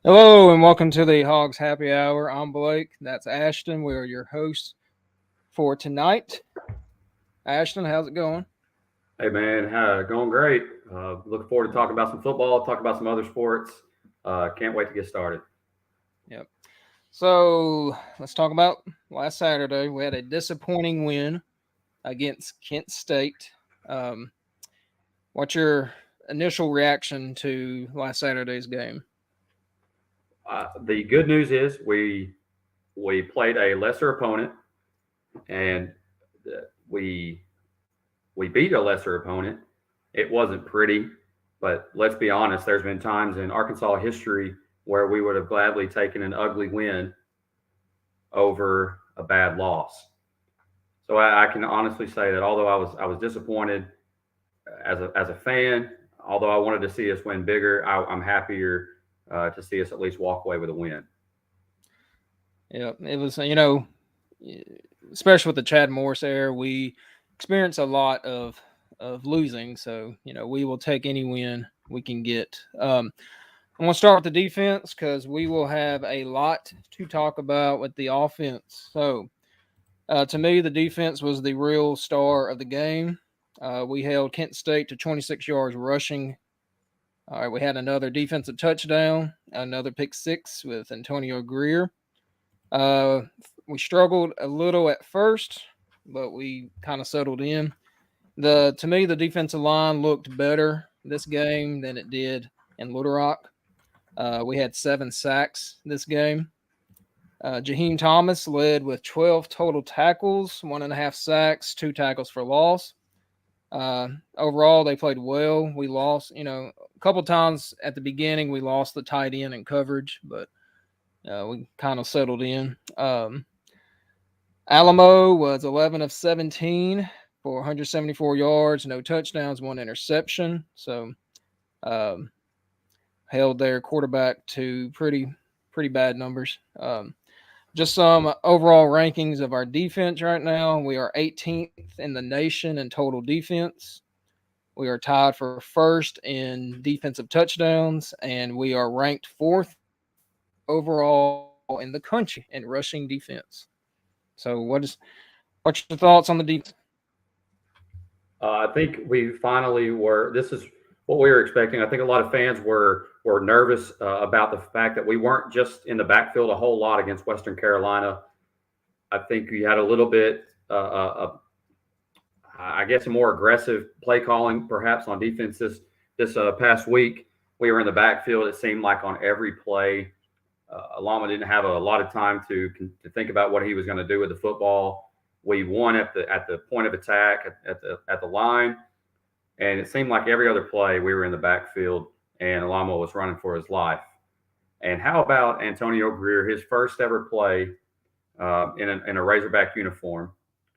Hello and welcome to the Hogs Happy Hour. I'm Blake. That's Ashton. We are your hosts for tonight. Ashton, how's it going? Hey man, going great. Looking forward to talking about some football, talk about some other sports. Can't wait to get started. Yep. So let's talk about last Saturday. We had a disappointing win against Kent State. Um, what's your initial reaction to last Saturday's game? The good news is we played a lesser opponent and we we beat a lesser opponent. It wasn't pretty, but let's be honest. There's been times in Arkansas history where we would have gladly taken an ugly win over a bad loss. So I can honestly say that although I was disappointed as a fan, although I wanted to see us win bigger, I'm happier to see us at least walk away with a win. Yeah, it was, especially with the Chad Morris era, we experienced a lot of losing. So, we will take any win we can get. I'm going to start with the defense because we will have a lot to talk about with the offense. So, to me, the defense was the real star of the game. We held Kent State to 26 yards rushing. All right, we had another defensive touchdown, another pick six with Antonio Greer. Uh, we struggled a little at first, but we kind of settled in. To me, the defensive line looked better this game than it did in Little Rock. We had 7 sacks this game. Jaheim Thomas led with 12 total tackles, 1.5 sacks, 2 tackles for loss. Overall, they played well. We lost, a couple times at the beginning, we lost the tight end in coverage, but we kind of settled in. Alamo was 11 of 17 for 174 yards, no touchdowns, 1 interception. So um, held their quarterback to pretty bad numbers. Just some overall rankings of our defense right now. We are 18th in the nation in total defense. We are tied for first in defensive touchdowns, and we are ranked fourth overall in the country in rushing defense. So, what's your thoughts on the defense? I think we finally were. This is what we were expecting. I think a lot of fans were nervous about the fact that we weren't just in the backfield a whole lot against Western Carolina. I think we had a little bit, I guess, a more aggressive play calling perhaps on defense this past week. We were in the backfield. It seemed like on every play, Alama didn't have a lot of time to think about what he was going to do with the football. We won at the point of attack at the line, and it seemed like every other play we were in the backfield and Alama was running for his life. And how about Antonio Greer, his first ever play in a Razorback uniform?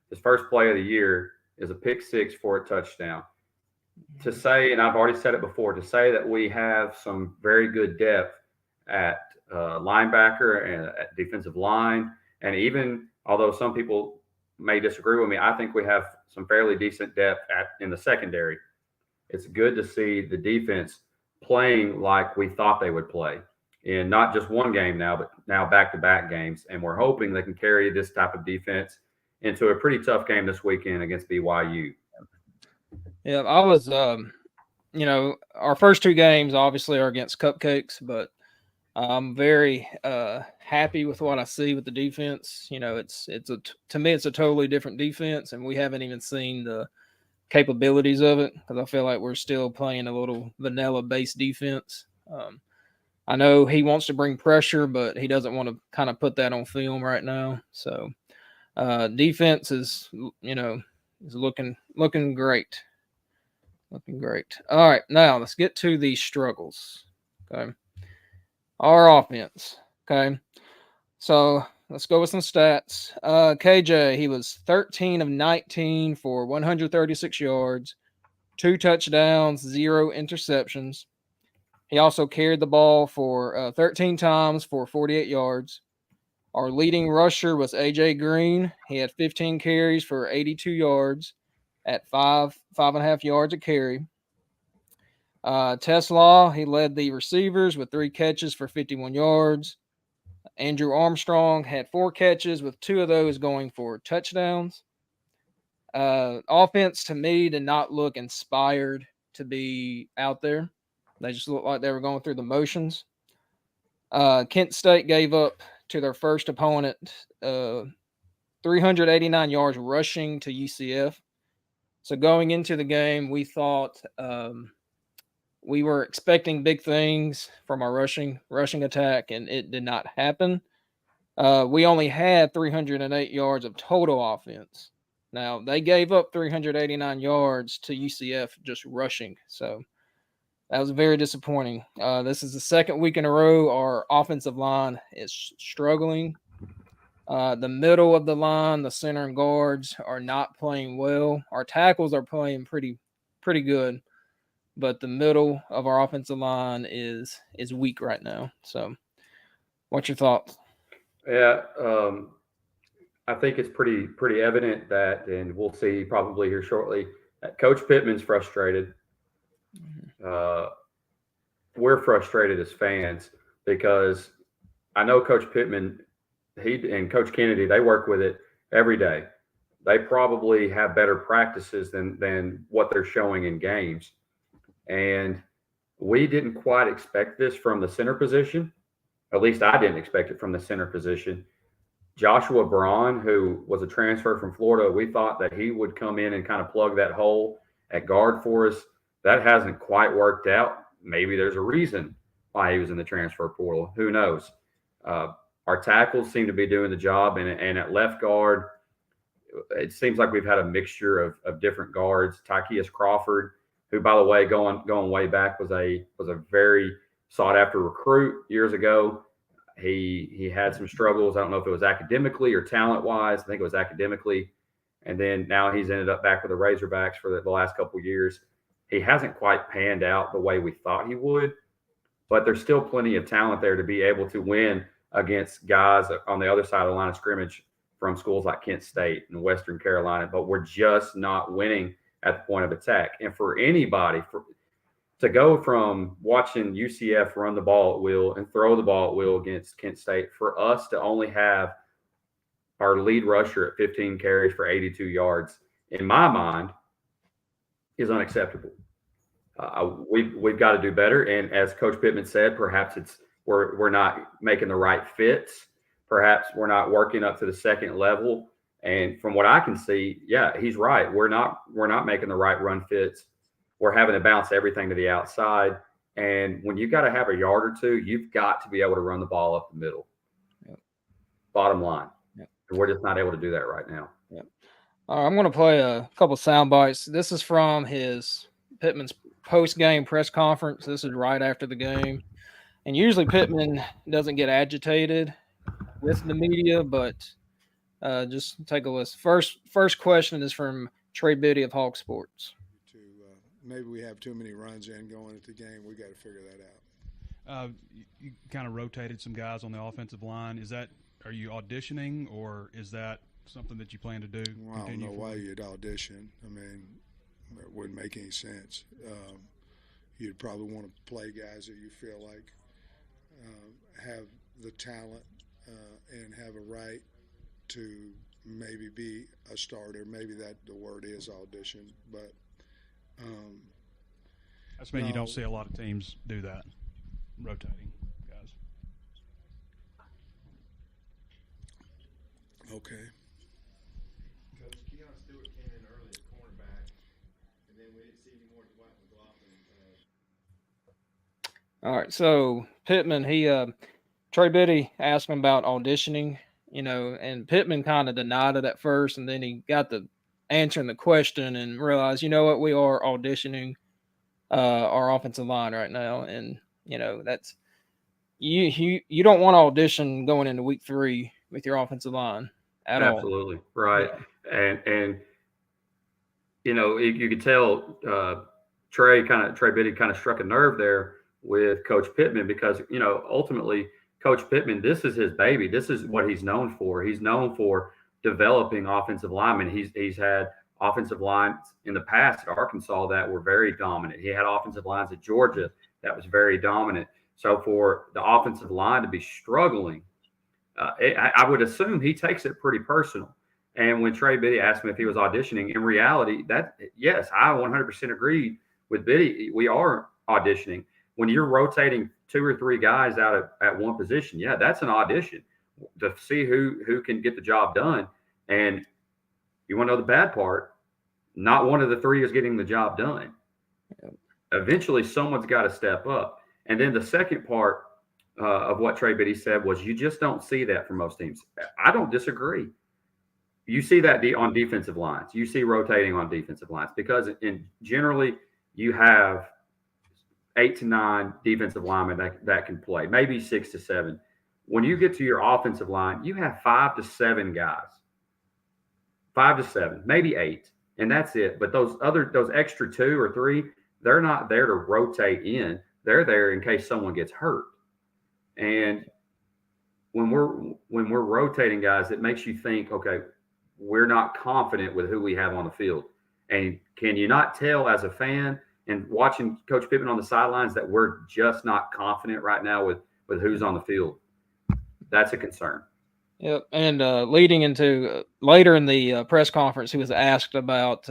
His first play of the year is a pick six for a touchdown. To say, and I've already said it before, to say that we have some very good depth at linebacker and at defensive line, and even although some people may disagree with me, I think we have some fairly decent depth in the secondary. It's good to see the defense playing like we thought they would play in not just one game now, but now back-to-back games. And we're hoping they can carry this type of defense into a pretty tough game this weekend against BYU. Yeah, I was, our first 2 games obviously are against Cupcakes, but I'm very happy with what I see with the defense. To me it's a totally different defense, and we haven't even seen the capabilities of it because I feel like we're still playing a little vanilla based defense. I know he wants to bring pressure, but he doesn't want to kind of put that on film right now. So defense is looking great, looking great. All right, now let's get to the struggles. Okay. Our offense. Okay. So let's go with some stats. KJ, he was 13 of 19 for 136 yards, 2 touchdowns, 0 interceptions. He also carried the ball for 13 times for 48 yards. Our leading rusher was AJ Green. He had 15 carries for 82 yards at 5.5 yards a carry. Tesla, he led the receivers with 3 catches for 51 yards. Andrew Armstrong had 4 catches, with 2 of those going for touchdowns. Offense to me did not look inspired to be out there. They just looked like they were going through the motions. Kent State gave up to their first opponent 389 yards rushing to UCF. So going into the game, we thought we were expecting big things from our rushing attack, and it did not happen. We only had 308 yards of total offense. Now, they gave up 389 yards to UCF just rushing. So that was very disappointing. This is the second week in a row our offensive line is struggling. The middle of the line, the center and guards are not playing well. Our tackles are playing pretty good, but the middle of our offensive line is weak right now. So, what's your thoughts? Yeah, I think it's pretty evident that, and we'll see probably here shortly, that Coach Pittman's frustrated. We're frustrated as fans because I know Coach Pittman, he and Coach Kennedy, they work with it every day. They probably have better practices than what they're showing in games. And we didn't quite expect this from the center position. At least I didn't expect it from the center position. Joshua Braun, who was a transfer from Florida, we thought that he would come in and kind of plug that hole at guard for us. That hasn't quite worked out. Maybe there's a reason why he was in the transfer portal. Who knows? Our tackles seem to be doing the job, and at left guard, it seems like we've had a mixture of different guards. Tykeus Crawford, who, by the way, going way back, was a very sought after recruit years ago. He had some struggles. I don't know if it was academically or talent wise. I think it was academically, and then now he's ended up back with the Razorbacks for the last couple of years. He hasn't quite panned out the way we thought he would, but there's still plenty of talent there to be able to win against guys on the other side of the line of scrimmage from schools like Kent State and Western Carolina. But we're just not winning at the point of attack. And for anybody to go from watching UCF run the ball at will and throw the ball at will against Kent State, for us to only have our lead rusher at 15 carries for 82 yards, in my mind, is unacceptable. We've got to do better. And as Coach Pittman said, perhaps we're not making the right fits. Perhaps we're not working up to the second level. And from what I can see, yeah, he's right. We're not making the right run fits. We're having to bounce everything to the outside. And when you've got to have a yard or two, you've got to be able to run the ball up the middle. Yep. Bottom line. Yep. And we're just not able to do that right now. Yep. I'm going to play a couple sound bites. This is from Pittman's post-game press conference. This is right after the game. And usually Pittman doesn't get agitated with the media, but just take a listen. First question is from Trey Biddy of Hog Sports. Maybe we have too many runs in going into the game. We got to figure that out. You kind of rotated some guys on the offensive line. Are you auditioning, or is that something that you plan to do? Well, I don't know why you'd audition. I mean, it wouldn't make any sense. You'd probably want to play guys that you feel like have the talent and have a right to maybe be a starter. Maybe that the word is audition, but that's mean you don't see a lot of teams do that, rotating guys. Okay. Coach, Keon Stewart came in early at cornerback, and then we didn't see any more Dwight McLaughlin. All right, so Pittman, Trey Biddy asked him about auditioning, and Pittman kind of denied it at first, and then he got the answering the question and realized, what, we are auditioning our offensive line right now, and that's you don't want to audition going into week 3 with your offensive line at all. Absolutely right, yeah. And you could tell Trey Biddy kind of struck a nerve there with Coach Pittman because ultimately Coach Pittman, this is his baby. This is what he's known for. He's known for developing offensive linemen. He's had offensive lines in the past at Arkansas that were very dominant. He had offensive lines at Georgia that was very dominant. So for the offensive line to be struggling, I would assume he takes it pretty personal. And when Trey Biddy asked me if he was auditioning, in reality, that yes, I 100% agreed with Biddy. We are auditioning. When you're rotating 2 or 3 guys out at one position, yeah, that's an audition to see who can get the job done. And you want to know the bad part? Not one of the 3 is getting the job done. Eventually, someone's got to step up. And then the second part of what Trey Biddy said was you just don't see that from most teams. I don't disagree. You see that on defensive lines. You see rotating on defensive lines because generally you have 8 to 9 defensive linemen that can play, maybe 6 to 7. When you get to your offensive line, you have 5 to 7 guys, 5 to 7, maybe 8, and that's it. But those extra 2 or 3, they're not there to rotate in. They're there in case someone gets hurt. And when we're rotating guys, it makes you think, okay, we're not confident with who we have on the field. And can you not tell as a fan and watching Coach Pittman on the sidelines that we're just not confident right now with who's on the field? That's a concern. Yep. And leading into later in the press conference, he was asked about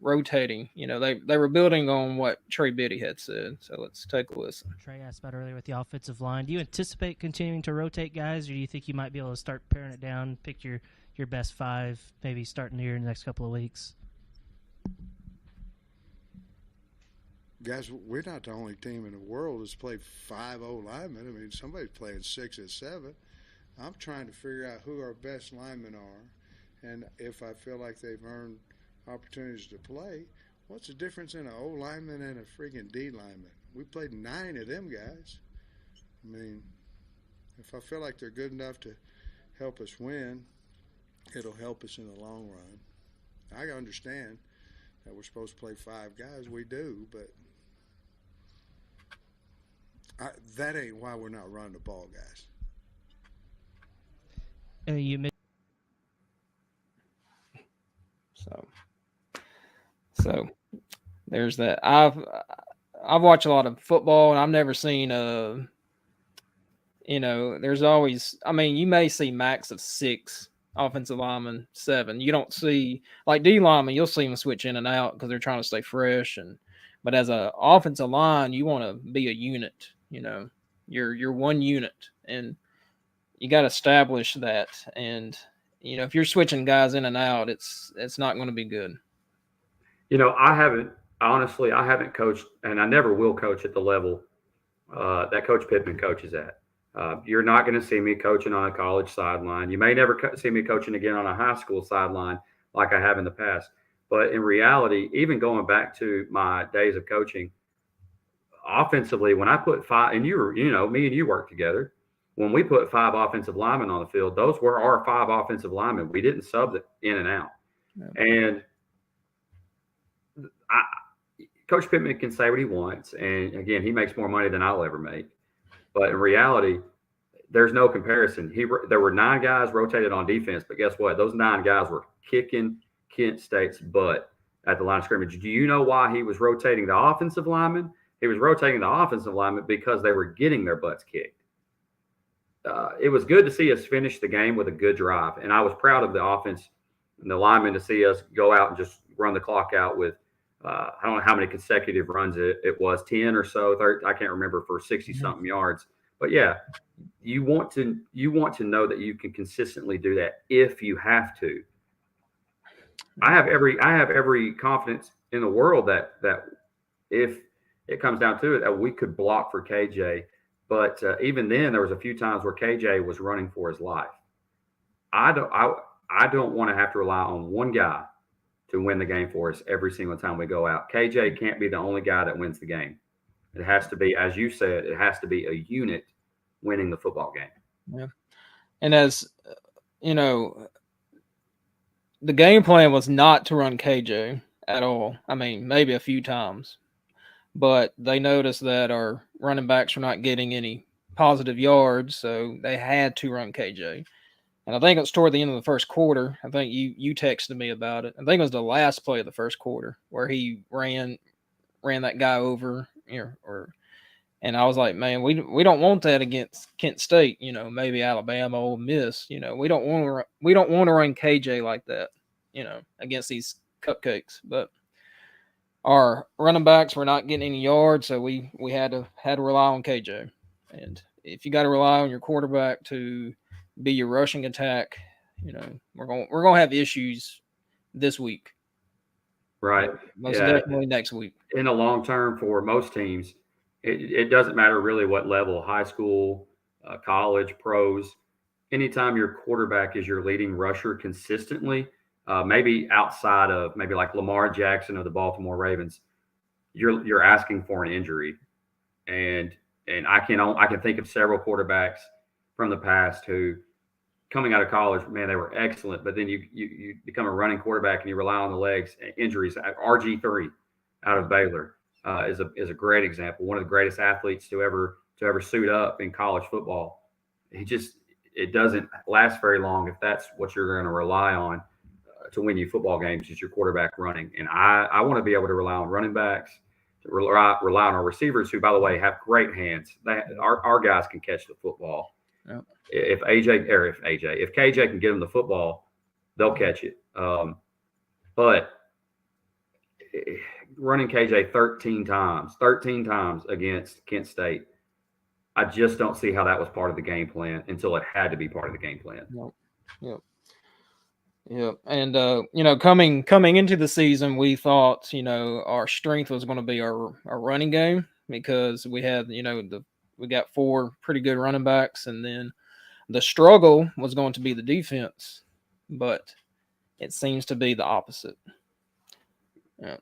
rotating. They were building on what Trey Biddy had said. So let's take a listen. Trey asked about earlier with the offensive line. Do you anticipate continuing to rotate guys, or do you think you might be able to start paring it down, pick your best 5, maybe starting here in the next couple of weeks? Guys, we're not the only team in the world that's played 5 O-linemen. I mean, somebody's playing 6 or 7. I'm trying to figure out who our best linemen are, and if I feel like they've earned opportunities to play. What's the difference in an O lineman and a friggin' D lineman? We played 9 of them guys. I mean, if I feel like they're good enough to help us win, it'll help us in the long run. I understand that we're supposed to play 5 guys. We do, but that ain't why we're not running the ball, guys. So there's that. I've watched a lot of football, and I've never seen there's always, you may see max of 6 offensive linemen, 7. You don't see, like D linemen, you'll see them switch in and out because they're trying to stay fresh. But as an offensive line, you want to be a unit. You're one unit, and you got to establish that. And if you're switching guys in and out, it's not going to be good. I haven't coached, and I never will coach at the level that Coach Pittman coaches at. You're not going to see me coaching on a college sideline. You may never see me coaching again on a high school sideline like I have in the past. But in reality, even going back to my days of coaching, offensively, when I put 5, and me and you work together, when we put 5 offensive linemen on the field, those were our 5 offensive linemen. We didn't sub it in and out. Yeah. And Coach Pittman can say what he wants. And again, he makes more money than I'll ever make. But in reality, there's no comparison. There were 9 guys rotated on defense, but guess what? Those 9 guys were kicking Kent State's butt at the line of scrimmage. Do you know why he was rotating the offensive linemen? He was rotating the offensive linemen because they were getting their butts kicked. It was good to see us finish the game with a good drive, and I was proud of the offense and the linemen to see us go out and just run the clock out with I don't know how many consecutive runs it was, 10 or so, 30, I can't remember, for 60-something yards. But yeah, you want to know that you can consistently do that if you have to. I have every confidence in the world that if it comes down to it, that we could block for KJ. But even then, there was a few times where KJ was running for his life. I don't want to have to rely on one guy to win the game for us every single time we go out. KJ can't be the only guy that wins the game. It has to be, as you said, it has to be a unit winning the football game. Yeah. And as the game plan was not to run KJ at all. Maybe a few times. But they noticed that our running backs were not getting any positive yards, so they had to run KJ. And I think it was toward the end of the first quarter. I think you texted me about it. I think it was the last play of the first quarter where he ran that guy over, and I was like, man, we don't want that against Kent State. Maybe Alabama, Ole Miss. We don't want to run KJ like that. Against these cupcakes. But our running backs were not getting any yards, so we had to rely on KJ. And if you got to rely on your quarterback to be your rushing attack, we're gonna have issues this week. Right. Most definitely next week. In the long term, for most teams, it doesn't matter really what level, high school, college, pros. Anytime your quarterback is your leading rusher consistently, maybe outside of maybe like Lamar Jackson of the Baltimore Ravens, you're asking for an injury, and I can think of several quarterbacks from the past who, coming out of college, man, they were excellent, but then you become a running quarterback and you rely on the legs. Injuries. RG3 out of Baylor is a great example. One of the greatest athletes to ever suit up in college football. It doesn't last very long if that's what you're going to rely on to win you football games, is your quarterback running. And I want to be able to rely on running backs, to rely on our receivers, who, by the way, have great hands. Our guys can catch the football. Yep. If KJ can get them the football, they'll catch it. But running KJ 13 times against Kent State, I just don't see how that was part of the game plan until it had to be part of the game plan. Yep. And coming into the season, we thought our strength was going to be our running game, because we had we got 4 pretty good running backs, and then the struggle was going to be the defense, but it seems to be the opposite. Yeah.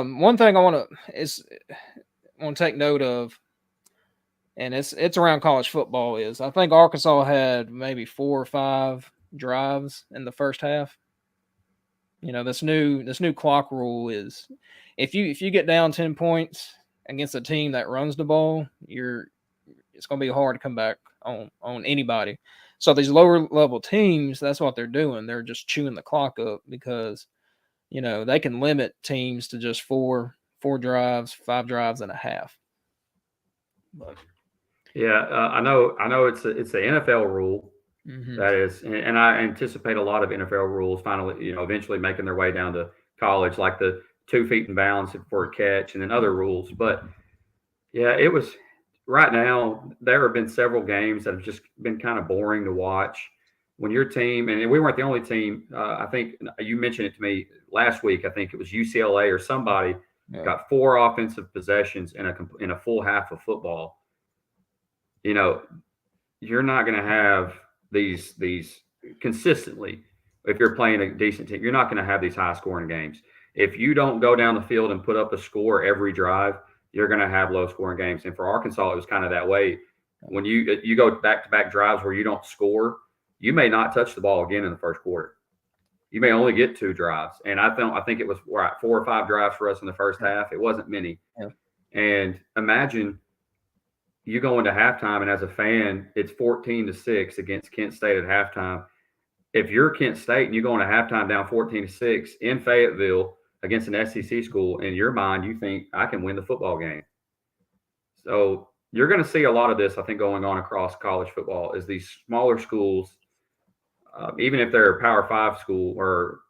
One thing I want to take note of, and it's around college football, is I think Arkansas had maybe 4 or 5 drives in the first half. This new clock rule is, if you get down 10 points against a team that runs the ball, it's going to be hard to come back on anybody. So these lower level teams, that's what they're doing. They're just chewing the clock up, because they can limit teams to just 4 drives, 5 drives and a half. But yeah, I know it's the NFL rule. Mm-hmm. That is, and I anticipate a lot of NFL rules finally, eventually making their way down to college, like the 2 feet in bounds for a catch, and then other rules. But yeah, it was. Right now, there have been several games that have just been kind of boring to watch. When your team, and we weren't the only team, I think you mentioned it to me last week, I think it was UCLA or somebody, got 4 offensive possessions in a full half of football. You're not going to have these consistently. If you're playing a decent team, you're not going to have these high scoring games. If you don't go down the field and put up a score every drive, you're going to have low scoring games. And for Arkansas, it was kind of that way. When you go back-to-back drives where you don't score, you may not touch the ball again in the first quarter. You may only get 2 drives. And I think it was 4 or 5 drives for us in the first half. It wasn't many. Yeah. And imagine you go into halftime, and as a fan, it's 14-6 against Kent State at halftime. If you're Kent State and you go into halftime down 14-6 in Fayetteville against an SEC school, in your mind, you think, I can win the football game. So you're going to see a lot of this, I think, going on across college football, is these smaller schools, even if they're a Power 5 school or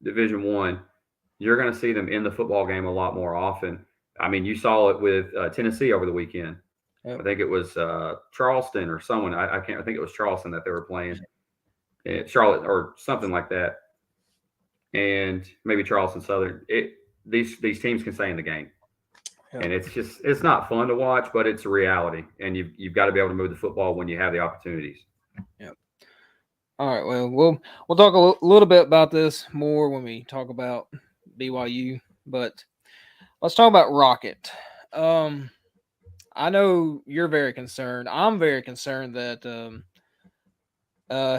Division I, you're going to see them in the football game a lot more often. I mean, you saw it with Tennessee over the weekend. Yep. I think it was Charleston or someone. I think it was Charleston that they were playing, Charlotte or something like that. And maybe Charleston Southern. These teams can stay in the game, and it's not fun to watch, but it's a reality. And you've got to be able to move the football when you have the opportunities. Yeah. All right. Well, we'll talk a little bit about this more when we talk about BYU, but let's talk about Rocket. I know you're very concerned. I'm very concerned that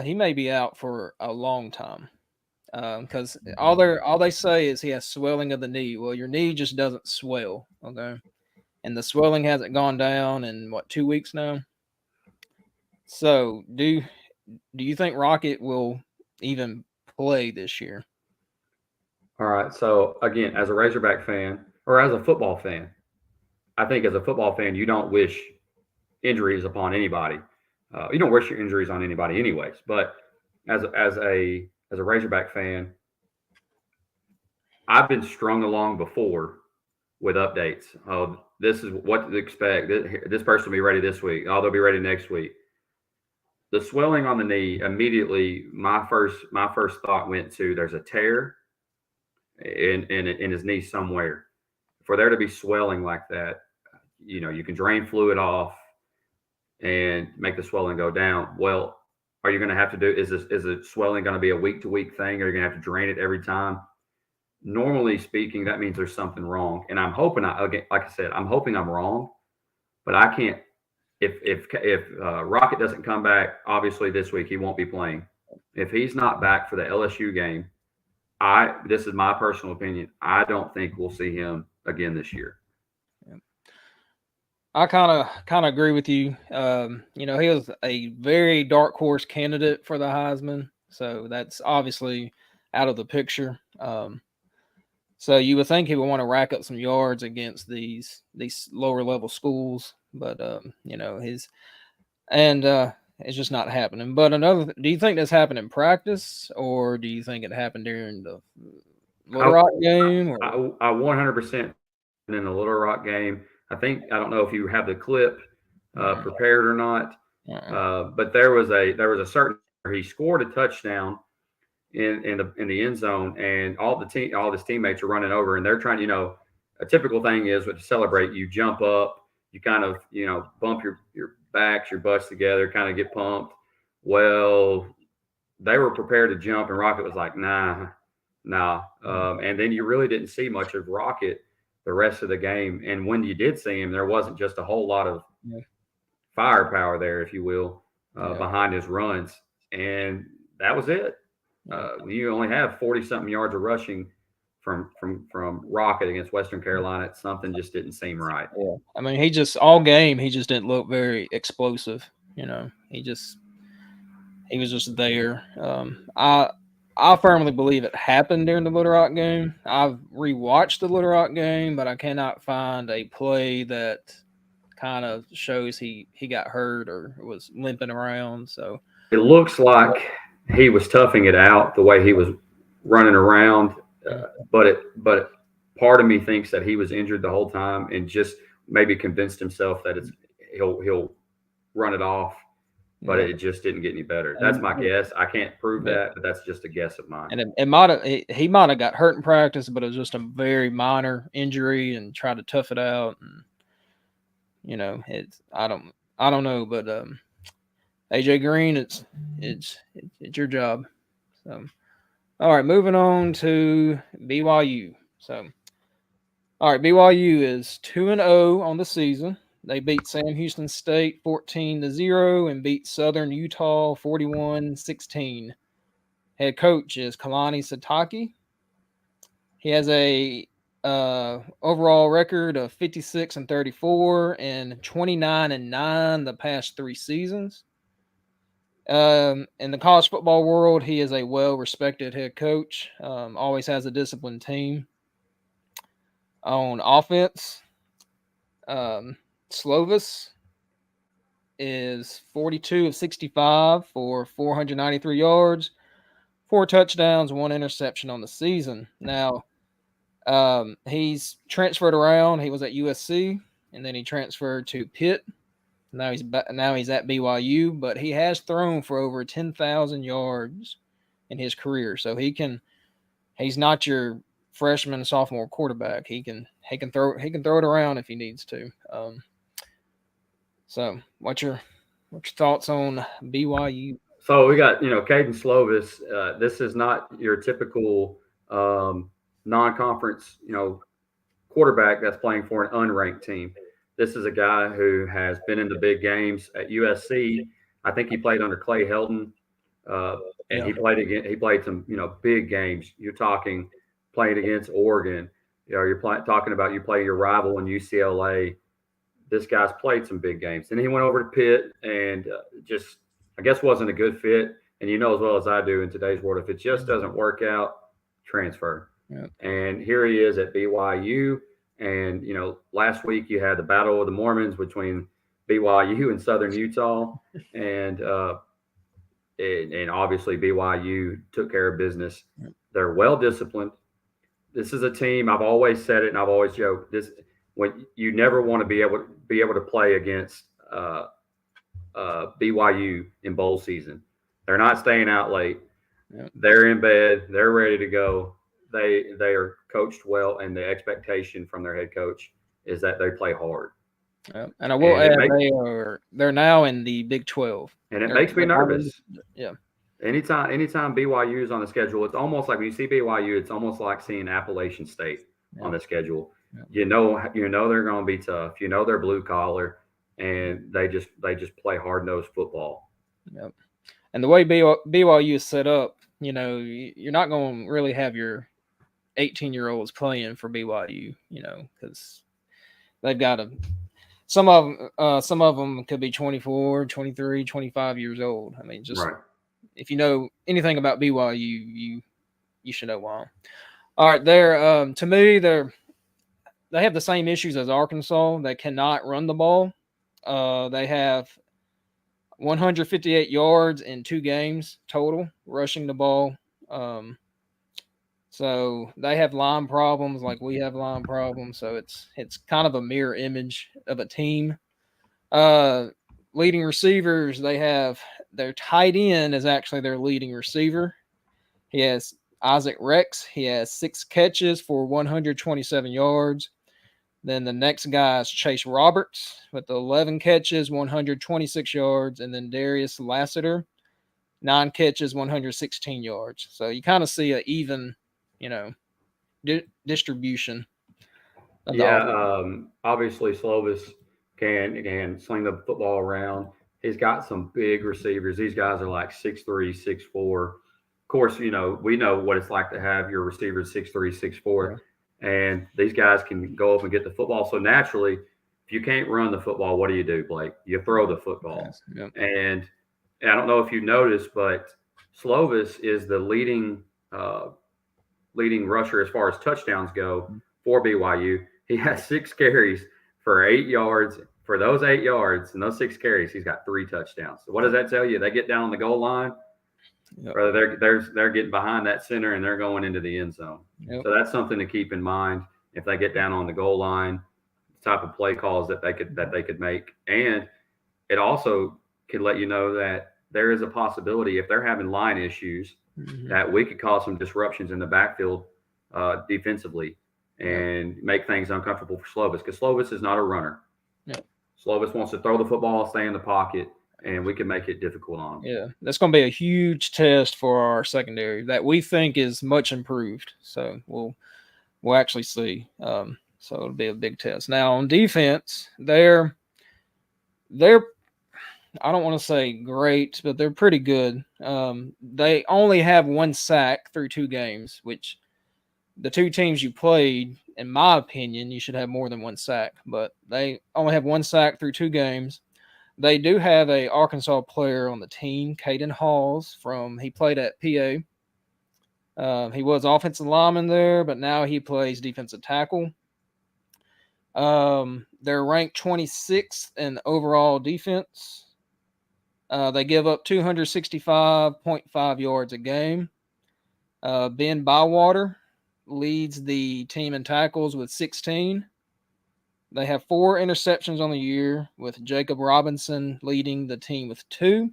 he may be out for a long time. Because all they say is he has swelling of the knee. Well, your knee just doesn't swell, okay? And the swelling hasn't gone down in 2 weeks now. So do you think Rocket will even play this year? All right. So again, as a Razorback fan or as a football fan, I think as a football fan, you don't wish injuries upon anybody. You don't wish your injuries on anybody, anyways. But as a Razorback fan, I've been strung along before with updates. Oh, this is what to expect. This person will be ready this week. Oh, they'll be ready next week. The swelling on the knee immediately. My first thought went to there's a tear in his knee somewhere. For there to be swelling like that, you can drain fluid off and make the swelling go down. Well, are you going to have to do? Is the swelling going to be a week to week thing? Or are you going to have to drain it every time? Normally speaking, that means there's something wrong. And I'm hoping, again, like I said, I'm hoping I'm wrong, but I can't. If Rocket doesn't come back, obviously this week he won't be playing. If he's not back for the LSU game, this is my personal opinion. I don't think we'll see him again this year. I kind of agree with you. He was a very dark horse candidate for the Heisman, so that's obviously out of the picture. So you would think he would want to rack up some yards against these lower level schools, but it's just not happening. But do you think this happened in practice, or do you think it happened during the Little Rock game? Or? I 100% in the Little Rock game. I don't know if you have the clip prepared or not, but there was a certain he scored a touchdown in the end zone, and all his teammates are running over, and they're trying. A typical thing is to celebrate, you jump up, you kind of bump your backs, your butts together, kind of get pumped. Well, they were prepared to jump, and Rocket was like, nah. And then you really didn't see much of Rocket the rest of the game. And when you did see him, there wasn't just a whole lot of firepower there, if you will, behind his runs. And that was it. You only have 40-something yards of rushing from Rocket against Western Carolina. Something just didn't seem right. Yeah. I mean, he just didn't look very explosive. He was just there. I firmly believe it happened during the Little Rock game. I've rewatched the Little Rock game, but I cannot find a play that kind of shows he got hurt or was limping around. So it looks like he was toughing it out the way he was running around, but part of me thinks that he was injured the whole time and just maybe convinced himself that he'll run it off. But it just didn't get any better. That's my guess. I can't prove that, but that's just a guess of mine. And he might have got hurt in practice, but it was just a very minor injury and tried to tough it out. And I don't know, but AJ Green, it's your job. So, all right, moving on to BYU. So, all right, BYU is 2-0 on the season. They beat Sam Houston State 14-0 and beat Southern Utah 41-16. Head coach is Kalani Sitake. He has a overall record of 56-34 and 29-9 the past 3 seasons. In the college football world, he is a well-respected head coach. Always has a disciplined team. On offense, Slovis is 42 of 65 for 493 yards, 4 touchdowns, 1 interception on the season. Now, he's transferred around. He was at USC, and then he transferred to Pitt. Now he's at BYU, but he has thrown for over 10,000 yards in his career. So he's not your freshman, sophomore quarterback. He can throw it around if he needs to. So what's your thoughts on BYU? So we got Caden Slovis. This is not your typical non-conference quarterback that's playing for an unranked team. This is a guy who has been in the big games at USC. I think he played under Clay Helton, and he played some big games. You're talking playing against Oregon. You're talking about you play your rival in UCLA. This guy's played some big games. And he went over to Pitt and just I guess wasn't a good fit. And you know as well as I do in today's world, if it just doesn't work out, transfer. Yep. And here he is at BYU. And, you know, last week you had the Battle of the Mormons between BYU and Southern Utah. And obviously BYU took care of business. They're well disciplined. This is a team, I've always said it and I've always joked, this when you never want to be able to play against BYU in bowl season. They're not staying out late. Yep. They're in bed. They're ready to go. They are coached well, and the expectation from their head coach is that they play hard. Yep. And I will And add they're now in the Big 12. And it makes me nervous. Yeah. Anytime BYU is on the schedule, it's almost like when you see BYU, it's almost like seeing Appalachian State on the schedule. Yep. You know they're going to be tough. You know they're blue collar, and they just play hard nosed football. Yep. And the way BYU is set up, you know, you're not going to really have your 18-year-olds playing for BYU, you know, because they've got some of them could be 24, 23, 25 years old. I mean, just right. If you know anything about BYU, you should know why. All right, they're to me they have the same issues as Arkansas. They cannot run the ball. They have 158 yards in 2 games total rushing the ball. So they have line problems like we have line problems. So it's kind of a mirror image of a team. Leading receivers, they have their tight end is actually their leading receiver. He has Isaac Rex. He has 6 catches for 127 yards. Then the next guy is Chase Roberts with 11 catches, 126 yards. And then Darius Lassiter, 9 catches, 116 yards. So you kind of see an even, you know, distribution. Obviously Slovis can sling the football around. He's got some big receivers. These guys are like 6'3", 6'4". Of course, you know, we know what it's like to have your receivers 6'3", 6'4". Yeah. And these guys can go up and get the football. So naturally, if you can't run the football, what do you do, Blake? You throw the football. Yes. Yep. And I don't know if you noticed, but Slovis is the leading rusher as far as touchdowns go for BYU. He has 6 carries for 8 yards. For those 8 yards and those 6 carries, he's got 3 touchdowns. So what does that tell you? They get down on the goal line, or they're getting behind that center and they're going into the end zone. Yep. So that's something to keep in mind if they get down on the goal line, the type of play calls that they could make. And it also could let you know that there is a possibility if they're having line issues that we could cause some disruptions in the backfield defensively and make things uncomfortable for Slovis, because Slovis is not a runner. Yep. Slovis wants to throw the football, stay in the pocket, and we can make it difficult on him. Yeah, that's going to be a huge test for our secondary that we think is much improved. So we'll actually see. So it'll be a big test. Now on defense, they're I don't want to say great, but they're pretty good. They only have 1 sack through 2 games, which the 2 teams you played, in my opinion, you should have more than 1 sack, but they only have 1 sack through 2 games. They do have a Arkansas player on the team, Caden Halls, he played at PA. He was offensive lineman there, but now he plays defensive tackle. They're ranked 26th in overall defense. They give up 265.5 yards a game. Ben Bywater leads the team in tackles with 16. They have 4 interceptions on the year, with Jacob Robinson leading the team with 2.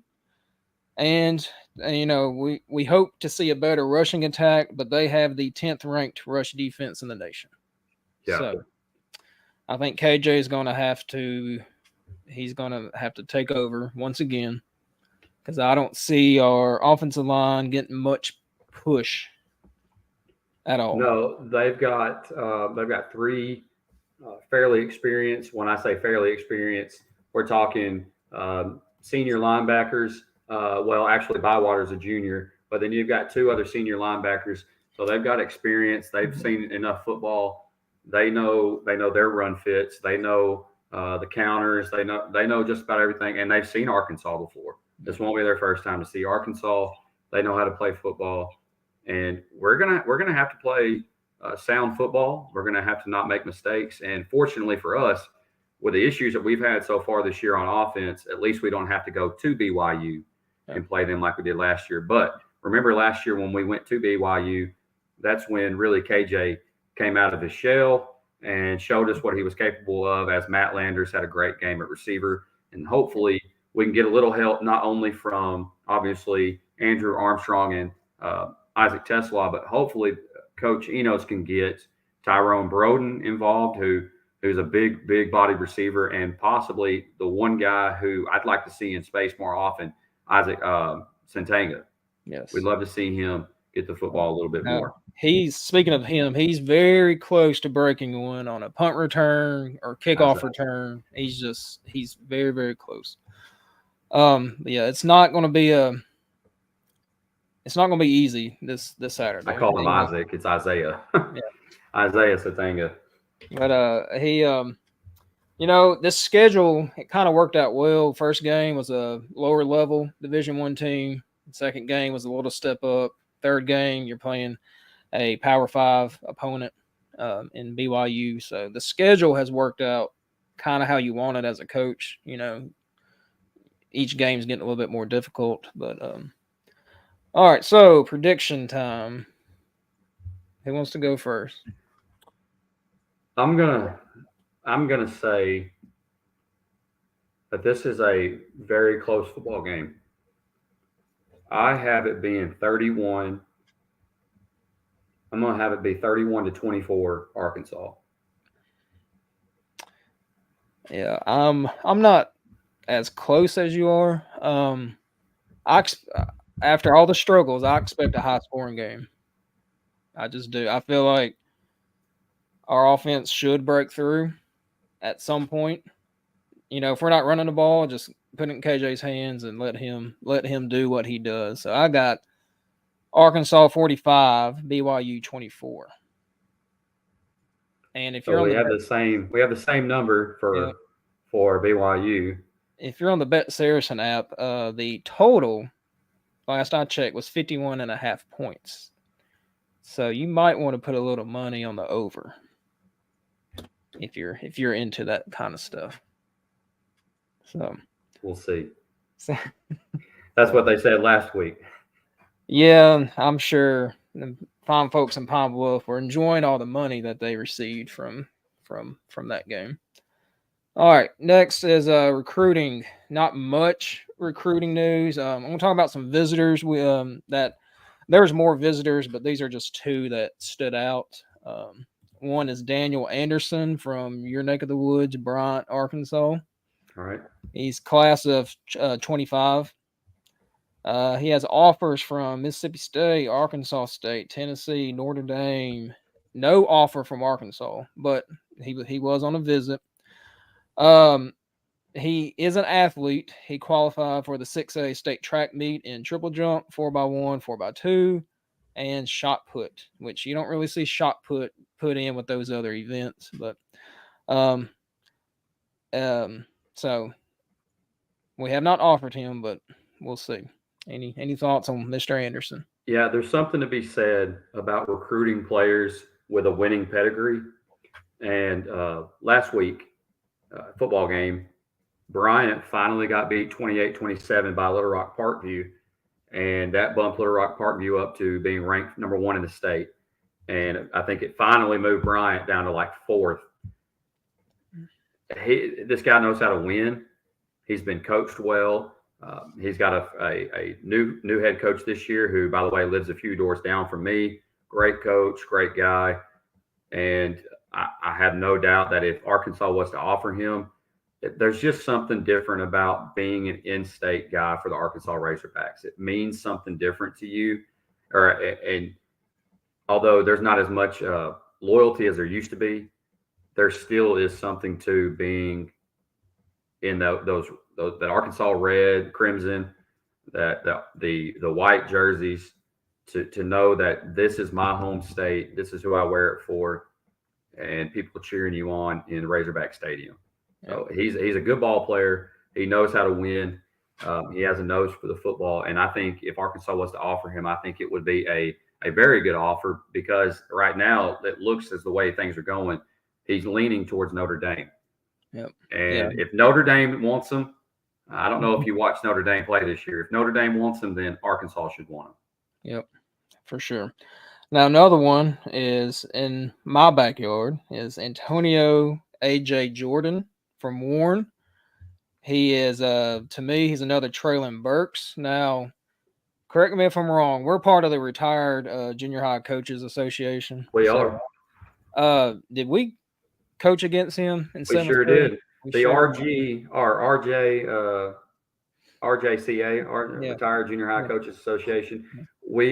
And you know, we hope to see a better rushing attack, but they have the 10th ranked rush defense in the nation. Yeah. So I think KJ is going to have to take over once again, because I don't see our offensive line getting much push at all. No, they've got 3 fairly experienced. When I say fairly experienced, we're talking senior linebackers. Well, actually, Bywater's a junior, but then you've got 2 other senior linebackers. So they've got experience. They've seen enough football. They know their run fits. They know the counters. They know just about everything, and they've seen Arkansas before. This won't be their first time to see Arkansas. They know how to play football, and we're gonna have to play sound football. We're gonna have to not make mistakes. And fortunately for us, with the issues that we've had so far this year on offense, at least we don't have to go to BYU and play them like we did last year. But remember last year when we went to BYU, that's when really KJ came out of his shell and showed us what he was capable of, as Matt Landers had a great game at receiver. And hopefully we can get a little help, not only from obviously Andrew Armstrong and Isaac Tesla, but hopefully Coach Enos can get Tyrone Broden involved, who's a big bodied receiver, and possibly the one guy who I'd like to see in space more often, Isaac Santanga. Yes. We'd love to see him get the football a little bit more. Speaking of him, he's very close to breaking one on a punt return or kickoff return. He's very, very close. Yeah, it's not going to be easy this Saturday. I call him Isaac. It's Isaiah. Yeah. Isaiah Satanga. But he this schedule, it kind of worked out well. First game was a lower level Division I team. Second game was a little step up. Third game, you're playing a Power 5 opponent in BYU. So the schedule has worked out kind of how you want it as a coach. Each game's getting a little bit more difficult. But all right, so prediction time. Who wants to go first? I'm gonna say that this is a very close football game. I have it being 31. I'm gonna have it be 31-24 Arkansas. Yeah, I'm not as close as you are. After all the struggles, I expect a high scoring game. I just do. I feel like our offense should break through at some point. If we're not running the ball, just put it in KJ's hands and let him do what he does. So I got Arkansas 45, BYU 24. And if you're we have the same number for BYU. If you're on the Bet Saracen app, the total last I checked was 51.5 points. So you might want to put a little money on the over if you're into that kind of stuff. So we'll see. That's what they said last week. Yeah, I'm sure the fine folks in Pine Bluff were enjoying all the money that they received from that game. All right, next is recruiting. Not much recruiting news. I'm going to talk about some visitors. That there's more visitors, but these are just two that stood out. One is Daniel Anderson from your neck of the woods, Bryant, Arkansas. All right. He's class of 25. He has offers from Mississippi State, Arkansas State, Tennessee, Notre Dame. No offer from Arkansas, but he was on a visit. He is an athlete. He qualified for the 6A state track meet in triple jump, 4x1, 4x2, and shot put, which you don't really see shot put in with those other events. But so we have not offered him, but we'll see. Any thoughts on Mr. Anderson? Yeah, there's something to be said about recruiting players with a winning pedigree. And last week, football game, Bryant finally got beat 28-27 by Little Rock Parkview, and that bumped Little Rock Parkview up to being ranked number 1 in the state. And I think it finally moved Bryant down to like 4th. This guy knows how to win. He's been coached well. He's got a new head coach this year who, by the way, lives a few doors down from me. Great coach, great guy. And I have no doubt that if Arkansas was to offer him, there's just something different about being an in-state guy for the Arkansas Razorbacks. It means something different to you. And although there's not as much loyalty as there used to be, there still is something to being in that Arkansas red, crimson, that the white jerseys, to know that this is my home state, this is who I wear it for, and people cheering you on in Razorback Stadium. So he's a good ball player. He knows how to win, He has a nose for the football, and I think if Arkansas was to offer him, I think it would be a very good offer because right now it looks as the way things are going, he's leaning towards Notre Dame. Yep. And if Notre Dame wants him, I don't know if you watched Notre Dame play this year. If Notre Dame wants him, then Arkansas should want him. Yep, for sure. Now another one is in my backyard is Antonio A.J. Jordan from Warren. He is to me he's another Traylon Burks. Now, correct me if I'm wrong. We're part of the retired junior high coaches association. We are. Did we coach against him in We seventh sure grade? did. We The sure RG or RJ RJCA, Yeah. Retired Junior High Yeah. Coaches Association. We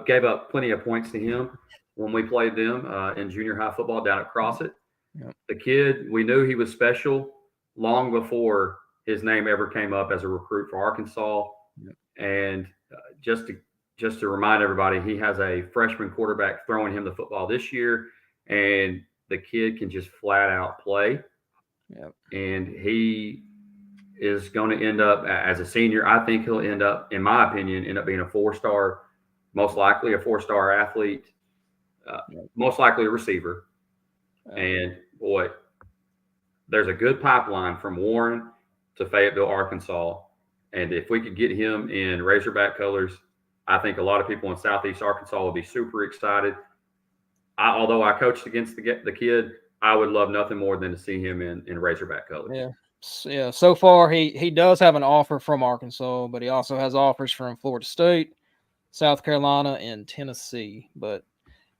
gave up plenty of points to him when we played them in junior high football down at Crossett. Yep. The kid, we knew he was special long before his name ever came up as a recruit for Arkansas. Yep. And just to remind everybody, he has a freshman quarterback throwing him the football this year, and the kid can just flat out play. Yep. And he is going to end up as a senior. I think he'll end up, in my opinion, end up being a 4-star, most likely a 4-star athlete, most likely a receiver. And boy, there's a good pipeline from Warren to Fayetteville, Arkansas. And if we could get him in Razorback colors, I think a lot of people in Southeast Arkansas will be super excited. Although I coached against the kid, I would love nothing more than to see him in Razorback colors. Yeah. Yeah, so far he does have an offer from Arkansas, but he also has offers from Florida State, South Carolina, and Tennessee. But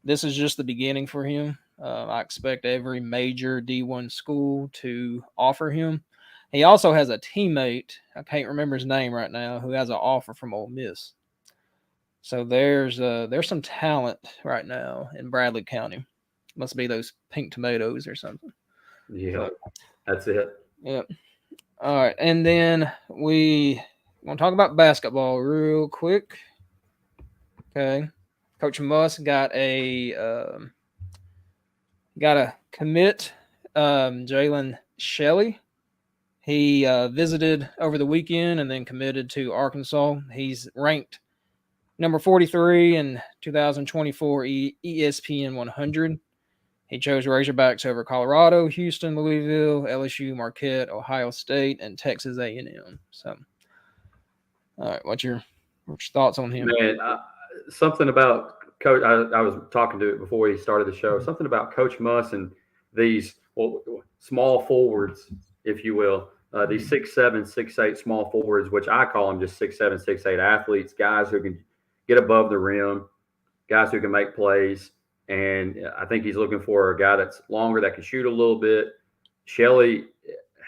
this is just the beginning for him. I expect every major D1 school to offer him. He also has a teammate, I can't remember his name right now, who has an offer from Ole Miss. So there's some talent right now in Bradley County. Must be those pink tomatoes or something. Yeah, that's it. Yep. All right, and then we want to talk about basketball real quick. Okay, Coach Muss got a commit, Jalen Shelley. He visited over the weekend and then committed to Arkansas. He's ranked number 43 in 2024 ESPN 100. He chose Razorbacks over Colorado, Houston, Louisville, LSU, Marquette, Ohio State, and Texas A&M. So, all right, what's your thoughts on him? Man, something about Coach. I was talking to it before we started the show. Something about Coach Muss and these small forwards, if you will, these 6'7", 6'8" small forwards, which I call them just 6'7", 6'8" athletes, guys who can get above the rim, guys who can make plays. And I think he's looking for a guy that's longer, that can shoot a little bit. Shelley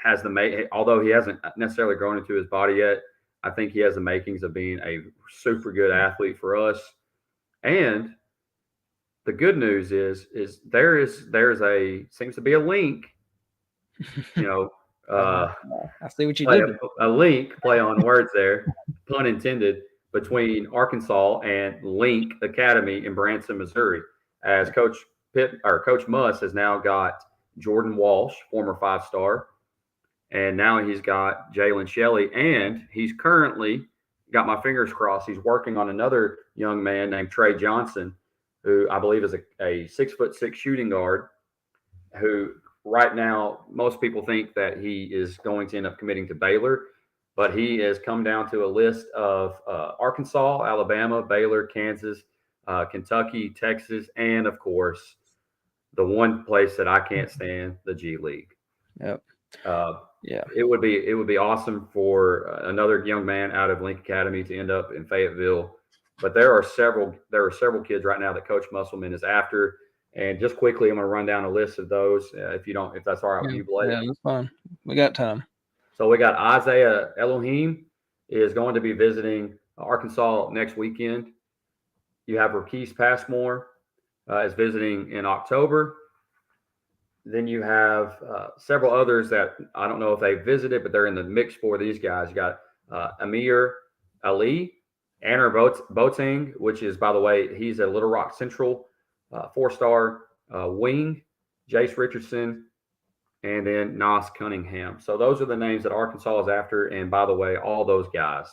has although he hasn't necessarily grown into his body yet, I think he has the makings of being a super good athlete for us. And the good news is seems to be a link, I see what you did. A link, play on words there, pun intended, between Arkansas and Link Academy in Branson, Missouri. As Coach Muss has now got Jordan Walsh, former 5-star, and now he's got Jalen Shelley, and he's currently got my fingers crossed. He's working on another young man named Trey Johnson, who I believe is a 6'6" shooting guard, who right now most people think that he is going to end up committing to Baylor, but he has come down to a list of Arkansas, Alabama, Baylor, Kansas, Kentucky, Texas, and of course, the one place that I can't stand, the G League. Yep. Yeah. It would be awesome for another young man out of Link Academy to end up in Fayetteville. But there are several kids right now that Coach Musselman is after. And just quickly, I'm going to run down a list of those. If that's all right with you, Blake. Yeah, that's fine. We got time. So we got Isaiah Elohim is going to be visiting Arkansas next weekend. You have Rakees Passmore is visiting in October. Then you have several others that I don't know if they visited, but they're in the mix for these guys. You got Amir Ali, Anner Boateng, which is, by the way, he's a Little Rock Central 4-star wing, Jace Richardson, and then Nas Cunningham. So those are the names that Arkansas is after. And by the way, all those guys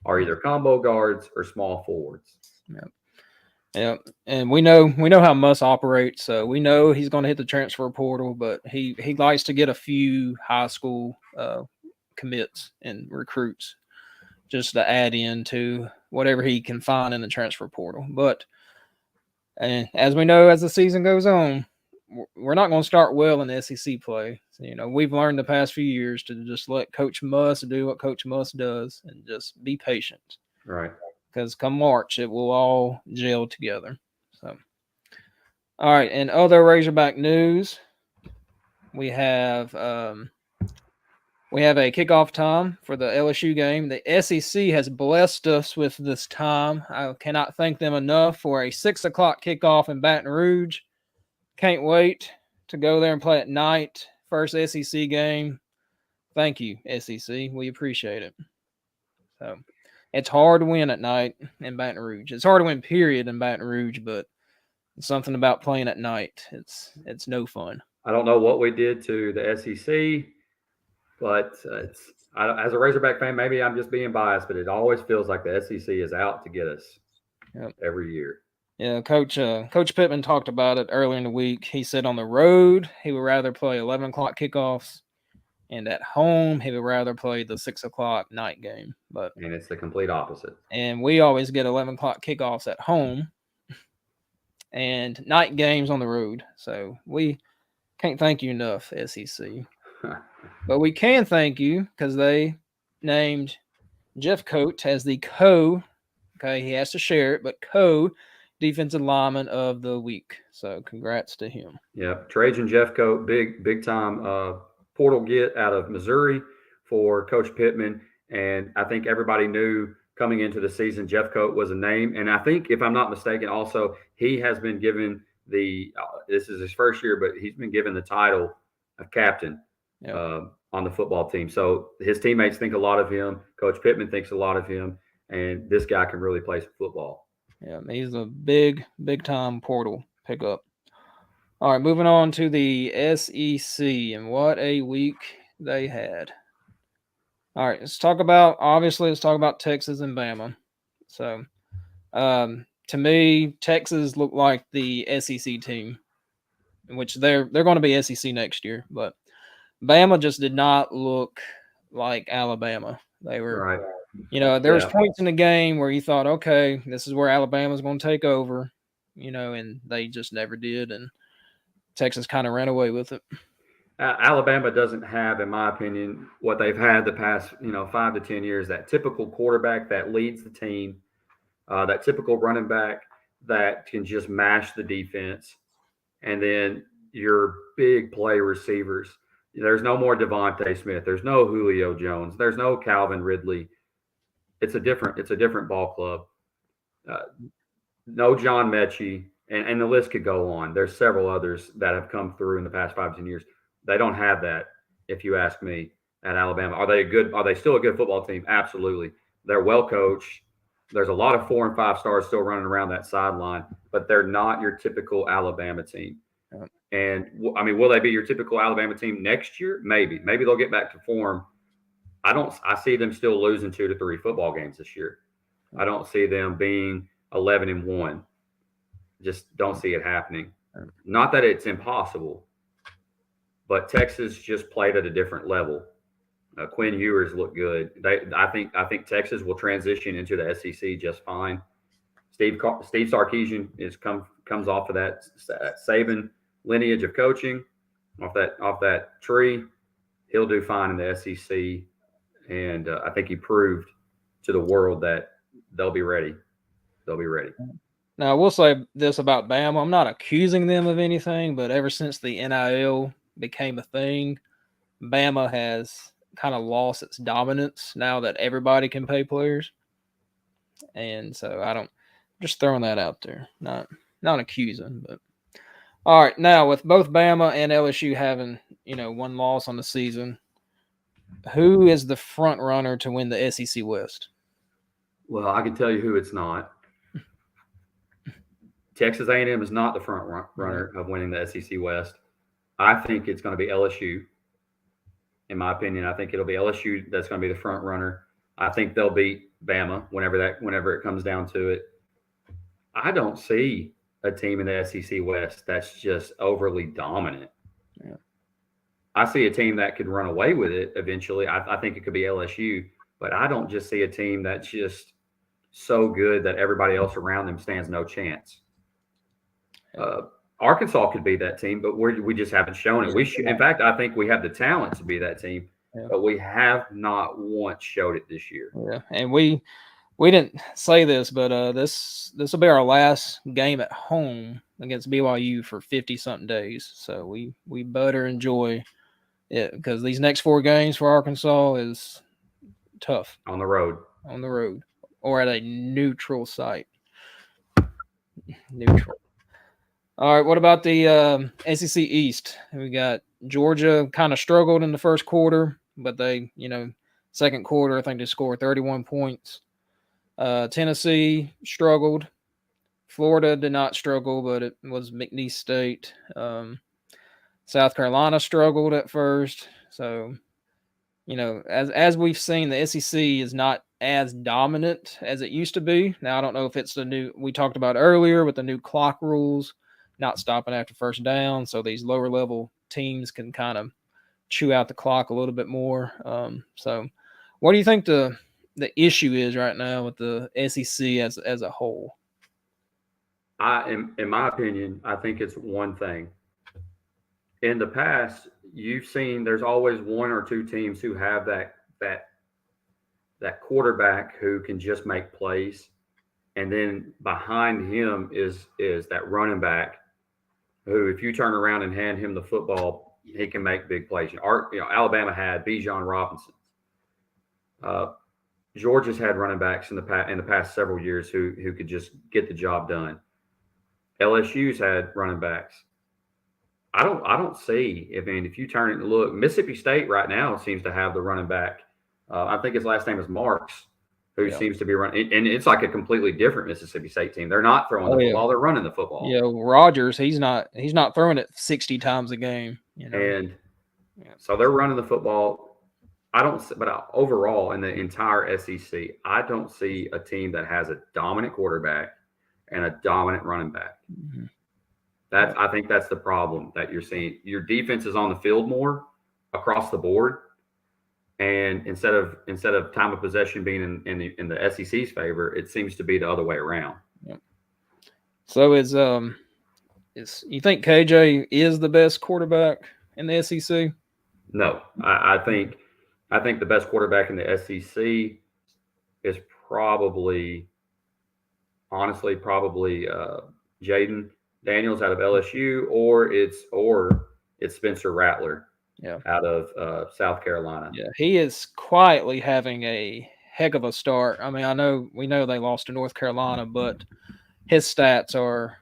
are either combo guards or small forwards. Yep. Yep. And we know how Muss operates, so we know he's going to hit the transfer portal, but he likes to get a few high school commits and recruits just to add in to whatever he can find in the transfer portal. But and as we know, as the season goes on, we're not going to start well in SEC play. So, we've learned the past few years to just let Coach Muss do what Coach Muss does and just be patient. Right. Because come March, it will all gel together. So, all right. And other Razorback news, we have a kickoff time for the LSU game. The SEC has blessed us with this time. I cannot thank them enough for a 6:00 kickoff in Baton Rouge. Can't wait to go there and play at night. First SEC game. Thank you, SEC. We appreciate it. So it's hard to win at night in Baton Rouge. It's hard to win, period, in Baton Rouge, but it's something about playing at night. It's no fun. I don't know what we did to the SEC, but as a Razorback fan, maybe I'm just being biased, but it always feels like the SEC is out to get us every year. Yeah, Coach Pittman talked about it earlier in the week. He said on the road, he would rather play 11 o'clock kickoffs, and at home, he would rather play the 6 o'clock night game. And it's the complete opposite. And we always get 11 o'clock kickoffs at home and night games on the road. So we can't thank you enough, SEC. But we can thank you because they named Jeff Coat as the okay, he has to share it, but defensive lineman of the week. So congrats to him. Yeah, Trajan Jeffcoat, big time portal get out of Missouri for Coach Pittman. And I think everybody knew coming into the season Jeffcoat was a name. And I think, if I'm not mistaken, also he has been given this is his first year, but he's been given the title of captain on the football team. So his teammates think a lot of him. Coach Pittman thinks a lot of him. And this guy can really play some football. Yeah, he's a big time portal pickup. All right, moving on to the SEC, and what a week they had. All right, let's talk about Texas and Bama. So, to me, Texas looked like the SEC team, which they're going to be SEC next year, but Bama just did not look like Alabama. They were right. There was points in the game where you thought, okay, this is where Alabama's going to take over, and they just never did, and Texas kind of ran away with it. Alabama doesn't have, in my opinion, what they've had the past, 5 to 10 years, that typical quarterback that leads the team, that typical running back that can just mash the defense, and then your big play receivers. There's no more Devontae Smith. There's no Julio Jones. There's no Calvin Ridley. It's a different ball club. No John Mechie, and the list could go on. There's several others that have come through in the past 5 to 10 years. They don't have that, if you ask me, at Alabama. Are they still a good football team? Absolutely. They're well coached. There's a lot of 4 and 5 stars still running around that sideline, but they're not your typical Alabama team. And I mean, will they be your typical Alabama team next year? Maybe they'll get back to form. I see them still losing 2 to 3 football games this year. I don't see them being 11-1. Just don't see it happening. Not that it's impossible, but Texas just played at a different level. Quinn Ewers looked good. I think Texas will transition into the SEC just fine. Steve Sarkisian comes off of that Saban lineage of coaching, off that tree. He'll do fine in the SEC, and I think he proved to the world that they'll be ready. They'll be ready. Now, I will say this about Bama. I'm not accusing them of anything, but ever since the NIL became a thing, Bama has kind of lost its dominance now that everybody can pay players. And so just throwing that out there. Not accusing, but all right. Now, with both Bama and LSU having, one loss on the season, who is the front runner to win the SEC West? Well, I can tell you who it's not. Texas A&M is not the front runner of winning the SEC West. I think it's going to be LSU. In my opinion, I think it'll be LSU that's going to be the front runner. I think they'll beat Bama whenever it comes down to it. I don't see a team in the SEC West that's just overly dominant. Yeah. I see a team that could run away with it eventually. I think it could be LSU, but I don't just see a team that's just so good that everybody else around them stands no chance. Arkansas could be that team, but we just haven't shown it. In fact, I think we have the talent to be that team, but we have not once showed it this year. Yeah, and we didn't say this, but this will be our last game at home against BYU for 50-something days. So we better enjoy it because these next 4 games for Arkansas is tough on the road or at a neutral site. Neutral. All right, what about the SEC East? We got Georgia kind of struggled in the first quarter, but they, second quarter, I think they scored 31 points. Tennessee struggled. Florida did not struggle, but it was McNeese State. South Carolina struggled at first. So, as we've seen, the SEC is not as dominant as it used to be. Now, I don't know if it's we talked about earlier with the new clock rules, not stopping after first down. So these lower level teams can kind of chew out the clock a little bit more. So what do you think the issue is right now with the SEC as a whole? In my opinion, I think it's one thing. In the past, you've seen there's always 1 or 2 teams who have that quarterback who can just make plays, and then behind him is that running back who, if you turn around and hand him the football, he can make big plays. Alabama had Bijan Robinson. Georgia's had running backs in the past several years who could just get the job done. LSU's had running backs. I don't see. If you turn it and look, Mississippi State right now seems to have the running back. I think his last name is Marks, who seems to be running, and it's like a completely different Mississippi State team. They're not throwing the football; they're running the football. Yeah, Rogers, he's not throwing it 60 times a game. And so they're running the football. But overall in the entire SEC, I don't see a team that has a dominant quarterback and a dominant running back. Mm-hmm. I think that's the problem that you're seeing. Your defense is on the field more across the board, and instead of time of possession being in the SEC's favor, it seems to be the other way around. Yeah. So is you think KJ is the best quarterback in the SEC? No, I think the best quarterback in the SEC is probably Jaden Daniels out of LSU, or it's Spencer Rattler out of South Carolina. Yeah, he is quietly having a heck of a start. I mean, we know they lost to North Carolina, but his stats are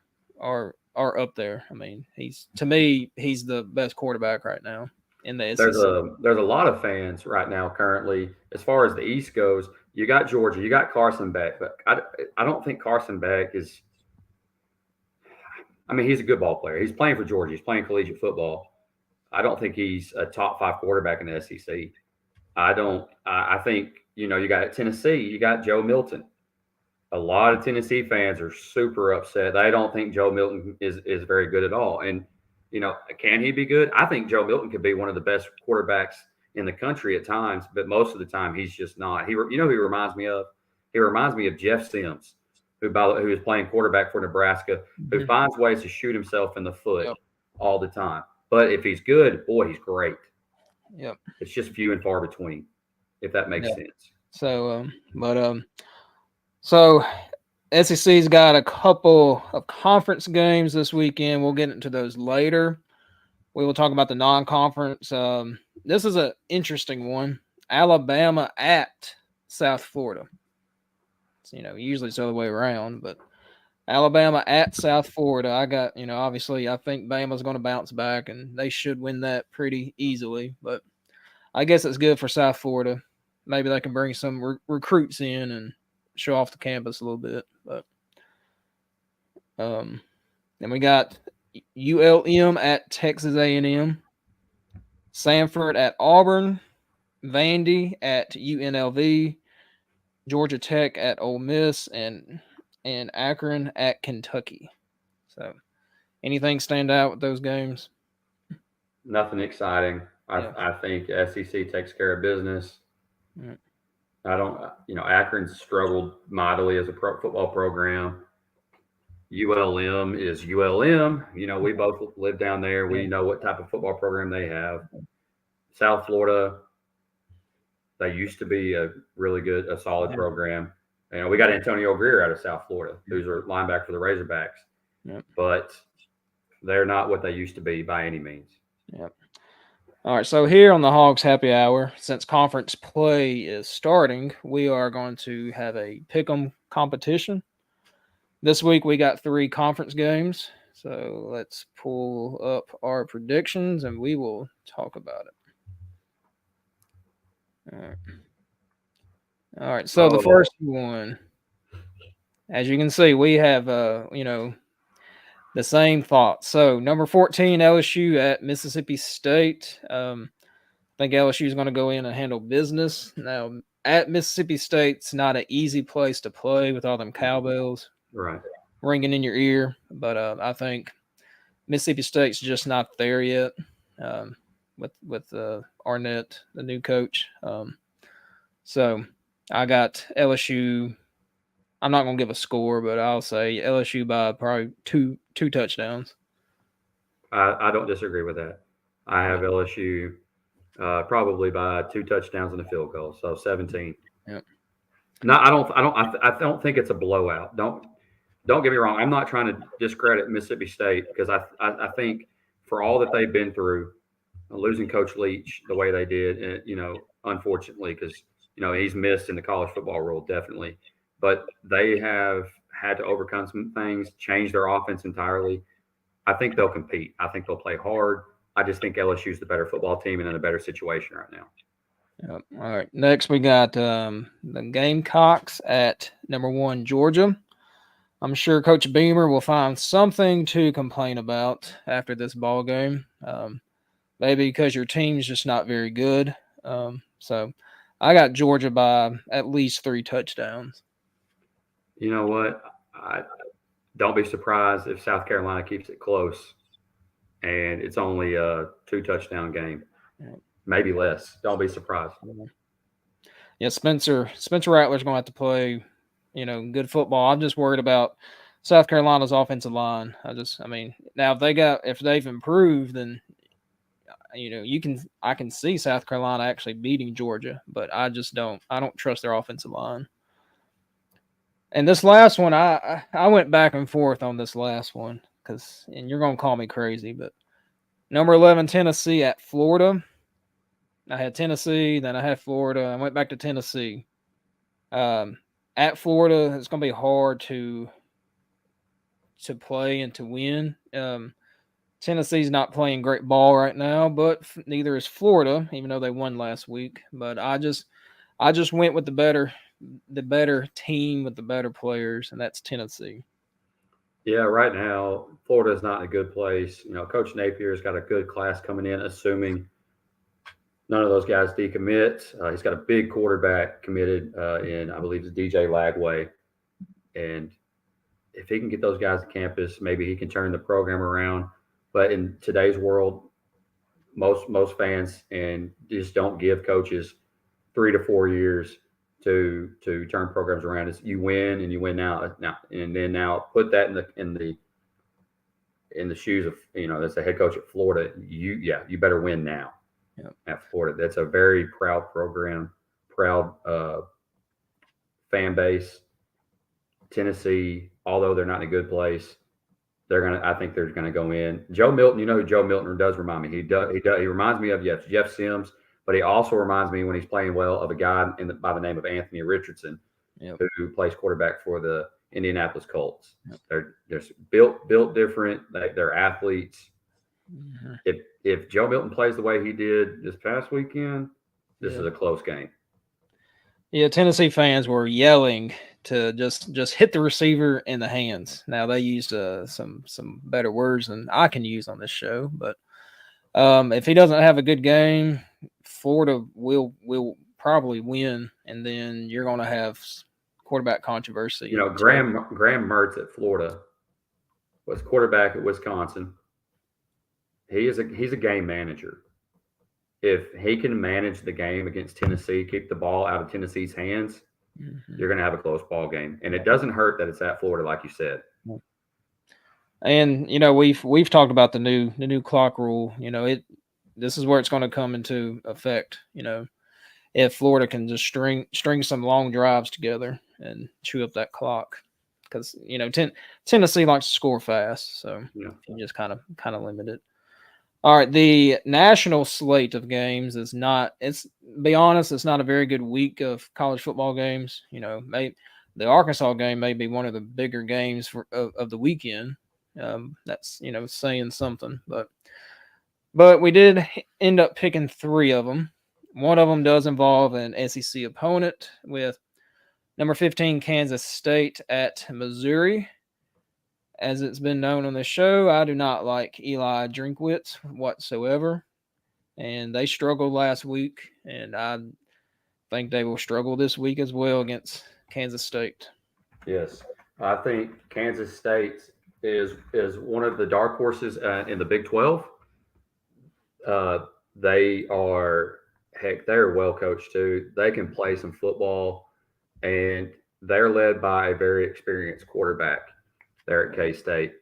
up there. I mean, he's the best quarterback right now in the SEC. There's a lot of fans right now currently, as far as the East goes. You got Georgia, you got Carson Beck, but I don't think Carson Beck is. I mean, he's a good ball player. He's playing for Georgia. He's playing collegiate football. I don't think he's a top 5 quarterback in the SEC. I think, you got at Tennessee, you got Joe Milton. A lot of Tennessee fans are super upset. They don't think Joe Milton is very good at all. And, can he be good? I think Joe Milton could be one of the best quarterbacks in the country at times, but most of the time he's just not. Who he reminds me of? He reminds me of Jeff Sims, who is playing quarterback for Nebraska, who finds ways to shoot himself in the foot all the time. But if he's good, boy, he's great. Yep. It's just few and far between, if that makes sense. So, so SEC's got a couple of conference games this weekend. We'll get into those later. We will talk about the non-conference. This is an interesting one. Alabama at South Florida. Usually it's the other way around, but Alabama at South Florida. I got, obviously I think Bama's going to bounce back and they should win that pretty easily, but I guess it's good for South Florida. Maybe they can bring some recruits in and show off the campus a little bit, but then we got ULM at Texas A&M, Sanford at Auburn, Vandy at UNLV, Georgia Tech at Ole Miss, and Akron at Kentucky. So, anything stand out with those games? Nothing exciting. Yeah. I think SEC takes care of business. Yeah. I don't, Akron struggled mightily as a football program. ULM is ULM. We both live down there. We know what type of football program they have. South Florida, they used to be a really good, a solid program. We got Antonio Greer out of South Florida, who's a linebacker for the Razorbacks. Yep. But they're not what they used to be by any means. Yep. All right, so here on the Hogs Happy Hour, since conference play is starting, we are going to have a pick'em competition. This week we got 3 conference games, so let's pull up our predictions and we will talk about it. All right. So the first one, as you can see, we have the same thoughts. So number 14, LSU at Mississippi State. I think LSU is going to go in and handle business. Now, at Mississippi State's not an easy place to play with all them cowbells ringing in your ear. But I think Mississippi State's just not there yet with Arnett, the new coach. So I got LSU. I'm not going to give a score, but I'll say LSU by probably two touchdowns. I don't disagree with that. I have LSU probably by 2 touchdowns and a field goal, so 17. Yep. No, I don't think it's a blowout. Don't get me wrong. I'm not trying to discredit Mississippi State because I think for all that they've been through, losing Coach Leach the way they did, unfortunately, because he's missed in the college football world definitely. But they have had to overcome some things, change their offense entirely. I think they'll compete. I think they'll play hard. I just think LSU is the better football team and in a better situation right now. Yep. All right. Next, we got the Gamecocks at number 1, Georgia. I'm sure Coach Beamer will find something to complain about after this ball game. Maybe because your team's just not very good. So I got Georgia by at least 3 touchdowns. You know what? Don't be surprised if South Carolina keeps it close and it's only a 2-touchdown game, maybe less. Don't be surprised. Yeah, Spencer Rattler's going to have to play, good football. I'm just worried about South Carolina's offensive line. Now if they've improved, then I can see South Carolina actually beating Georgia, but I don't trust their offensive line. And this last one, I went back and forth on this last one and you're going to call me crazy, but number 11, Tennessee at Florida. I had Tennessee, then I had Florida. I went back to Tennessee. At Florida, it's going to be hard to play and to win. Tennessee's not playing great ball right now, but neither is Florida, even though they won last week. But I just went with the better team with the better players, and that's Tennessee. Yeah, right now Florida is not in a good place. Coach Napier's got a good class coming in, assuming none of those guys decommit. He's got a big quarterback committed in, I believe, it's DJ Lagway, and if he can get those guys to campus, maybe he can turn the program around. But in today's world, most fans and just don't give coaches 3 to 4 years to turn programs around. It's you win and you win now, and then put that in the shoes of that's the head coach at Florida. You better win now. Yep. At Florida. That's a very proud program, proud fan base. Tennessee, although they're not in a good place, I think they're gonna go in. Joe Milton, who Joe Milton does remind me. He reminds me of Jeff Sims, but he also reminds me when he's playing well of a guy by the name of Anthony Richardson, who plays quarterback for the Indianapolis Colts. Yep. They're built different. They're athletes. Mm-hmm. If Joe Milton plays the way he did this past weekend, this is a close game. Yeah, Tennessee fans were yelling to just hit the receiver in the hands. Now they used some better words than I can use on this show, but if he doesn't have a good game, Florida will probably win, and then you're going to have quarterback controversy. You know, Graham Mertz at Florida was quarterback at Wisconsin. He's a game manager. If he can manage the game against Tennessee, keep the ball out of Tennessee's hands, you're going to have a close ball game. And it doesn't hurt that it's at Florida, like you said. And we've talked about the new clock rule. This is where it's going to come into effect. If Florida can just string some long drives together and chew up that clock, because Tennessee likes to score fast, so you just kind of limit it. All right, the national slate of games is not. Be honest, it's not a very good week of college football games. The Arkansas game may be one of the bigger games of the weekend. That's saying something, but we did end up picking 3 of them. One of them does involve an SEC opponent with number 15 Kansas State at Missouri. As it's been known on this show, I do not like Eli Drinkwitz whatsoever, and they struggled last week, and I think they will struggle this week as well against Kansas State. Yes, I think Kansas State is one of the dark horses in the Big 12. They're well coached too. They can play some football, and they're led by a very experienced quarterback there at K-State.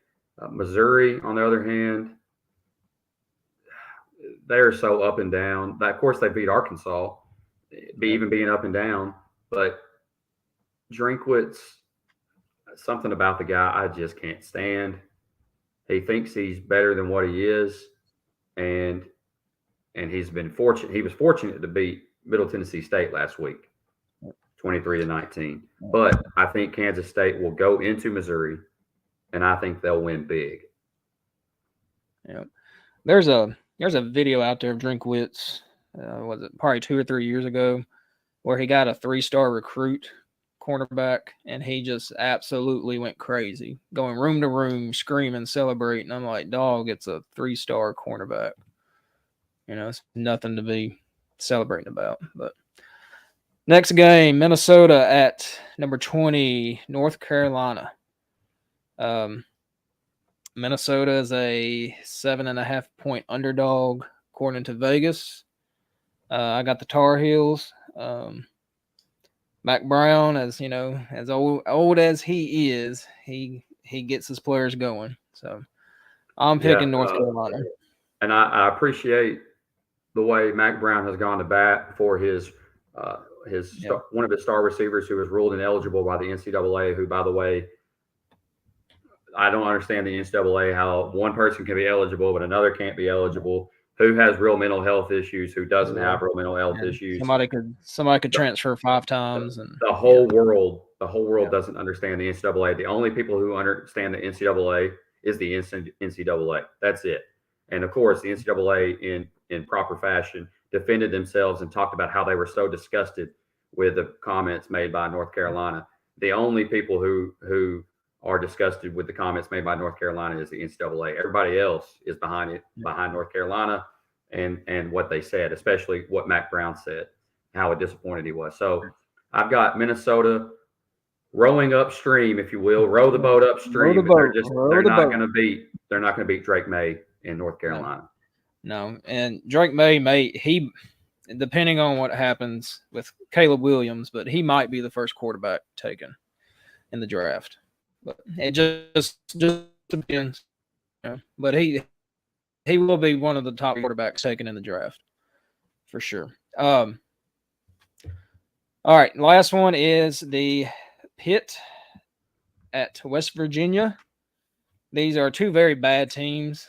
Missouri, on the other hand, they're so up and down. Of course, they beat Arkansas, even being up and down. But Drinkwitz, something about the guy I just can't stand. He thinks he's better than what he is, and he's been fortunate. He was fortunate to beat Middle Tennessee State last week, 23-19. But I think Kansas State will go into Missouri, and I think they'll win big. Yeah, there's a video out there of Drinkwitz. Was it probably 2 or 3 years ago, where he got a 3-star recruit cornerback, and he just absolutely went crazy, going room to room, screaming, celebrating. I'm like, dog, it's a 3-star cornerback. It's nothing to be celebrating about. But next game, Minnesota at number 20, North Carolina. Minnesota is a 7.5-point underdog according to Vegas. I got the Tar Heels. Mac Brown, as old as he is, he gets his players going. So I'm picking North Carolina. And I appreciate the way Mac Brown has gone to bat for his one of his star receivers who was ruled ineligible by the NCAA, who, by the way, I don't understand the NCAA, how one person can be eligible but another can't be eligible, who has real mental health issues, who doesn't have real mental health issues. Somebody could transfer 5 times. And the whole world doesn't understand the NCAA. The only people who understand the NCAA is the NCAA. That's it. And of course, the NCAA in proper fashion defended themselves and talked about how they were so disgusted with the comments made by North Carolina. The only people who are disgusted with the comments made by North Carolina is the NCAA. Everybody else is behind North Carolina and what they said, especially what Mac Brown said, how disappointed he was. So I've got Minnesota rowing upstream, if you will, row the boat upstream. They're not going to beat Drake May in North Carolina. No, and Drake May depending on what happens with Caleb Williams, but he might be the first quarterback taken in the draft. But it just depends. But he will be one of the top quarterbacks taken in the draft for sure. All right, last one is the Pitt at West Virginia. These are 2 very bad teams,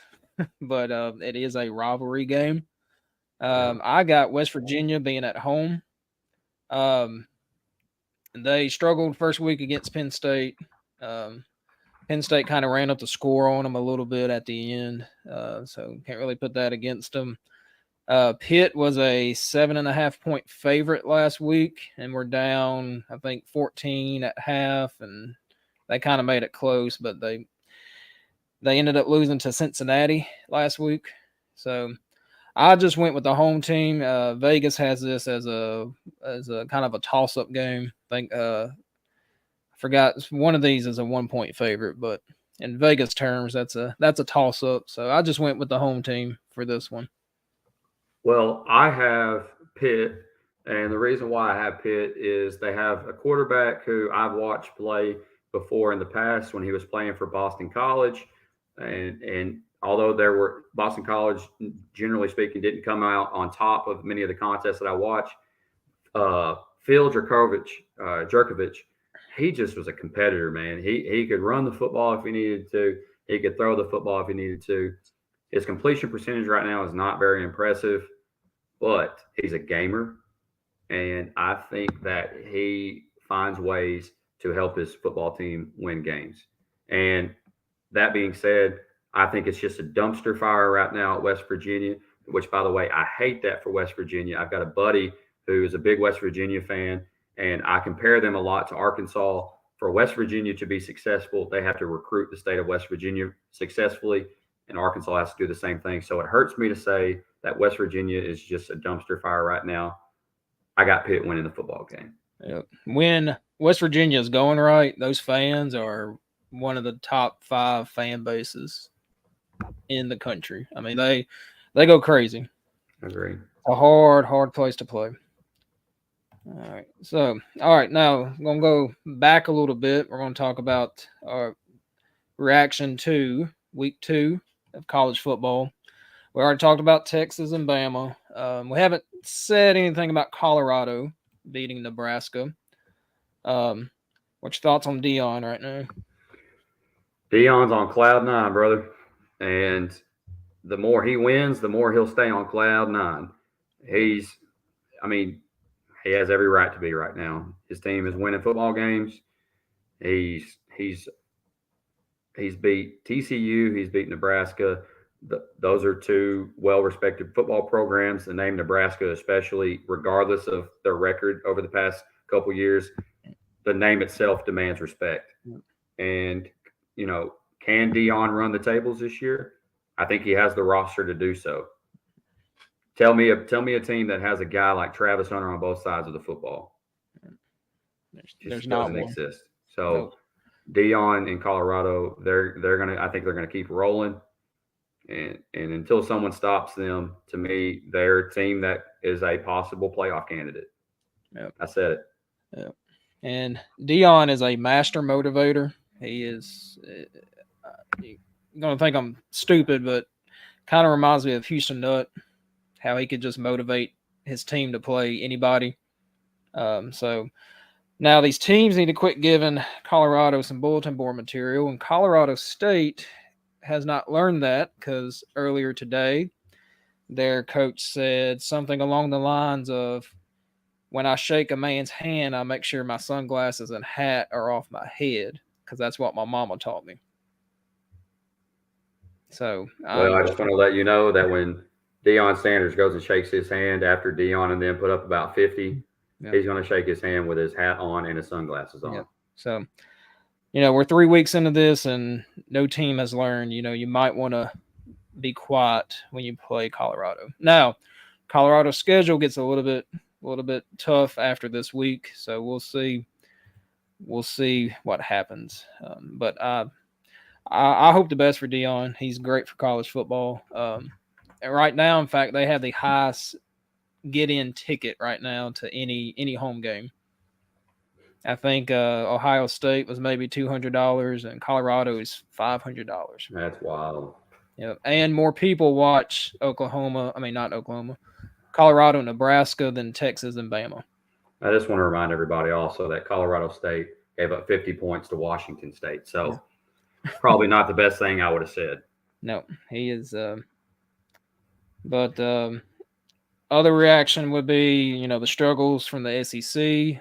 but it is a rivalry game. I got West Virginia being at home. They struggled first week against Penn State. Penn State kind of ran up the score on them a little bit at the end, so can't really put that against them. Pitt was a 7.5-point favorite last week, and we're down, I think, 14 at half, and they kind of made it close, but they ended up losing to Cincinnati last week. So I just went with the home team. Vegas has this as a kind of a toss-up game. I think I forgot one of these is a 1-point favorite, but in Vegas terms, that's a toss-up. So I just went with the home team for this one. Well, I have Pitt, and the reason why I have Pitt is they have a quarterback who I've watched play before in the past when he was playing for Boston College, and although there were Boston College, generally speaking, didn't come out on top of many of the contests that I watched. Phil Jerkovich, he just was a competitor, man. He could run the football if he needed to. He could throw the football if he needed to. His completion percentage right now is not very impressive, but he's a gamer, and I think that he finds ways to help his football team win games. And that being said, I think it's just a dumpster fire right now at West Virginia, which, by the way, I hate that for West Virginia. I've got a buddy who is a big West Virginia fan, and I compare them a lot to Arkansas. For West Virginia to be successful, they have to recruit the state of West Virginia successfully, and Arkansas has to do the same thing. So it hurts me to say that West Virginia is just a dumpster fire right now. I got Pitt winning the football game. Yeah. When West Virginia is going right, those fans are one of the top 5 fan bases in the country. I mean, they go crazy. Agree. A hard place to play. All right. So, now I'm going to go back a little bit. We're going to talk about our reaction to week 2 of college football. We already talked about Texas and Bama. We haven't said anything about Colorado beating Nebraska. What's your thoughts on Deion right now? Deion's on cloud 9, brother. And the more he wins, the more he'll stay on cloud 9. He has every right to be right now. His team is winning football games. He's beat TCU. He's beat Nebraska. Those are 2 well-respected football programs. The name Nebraska, especially, regardless of their record over the past couple years, the name itself demands respect. And can Deion run the tables this year? I think he has the roster to do so. Tell me a team that has a guy like Travis Hunter on both sides of the football. There's just not doesn't one. exist. So Deion in Colorado, I think they're gonna keep rolling. And until someone stops them, to me, they're a team that is a possible playoff candidate. Yep. I said it. Yep. And Deion is a master motivator. He is. You're gonna think I'm stupid, but kind of reminds me of Houston Nutt, how he could just motivate his team to play anybody. So now these teams need to quit giving Colorado some bulletin board material, and Colorado State has not learned that because earlier today their coach said something along the lines of, when I shake a man's hand, I make sure my sunglasses and hat are off my head because that's what my mama taught me. So I just want to let you know that when Deion Sanders goes and shakes his hand after Deion and then put up about 50, he's going to shake his hand with his hat on and his sunglasses on. So, we're 3 weeks into this and no team has learned. You might want to be quiet when you play Colorado. Now, Colorado's schedule gets a little bit tough after this week, so we'll see. We'll see what happens. But I hope the best for Deion. He's great for college football. And right now, in fact, they have the highest get-in ticket right now to any home game. I think Ohio State was maybe $200, and Colorado is $500. That's wild. Yeah, and more people watch Colorado, Nebraska than Texas and Bama. I just want to remind everybody also that Colorado State gave up 50 points to Washington State. So probably not the best thing I would have said. No, he is. But other reaction would be, the struggles from the SEC.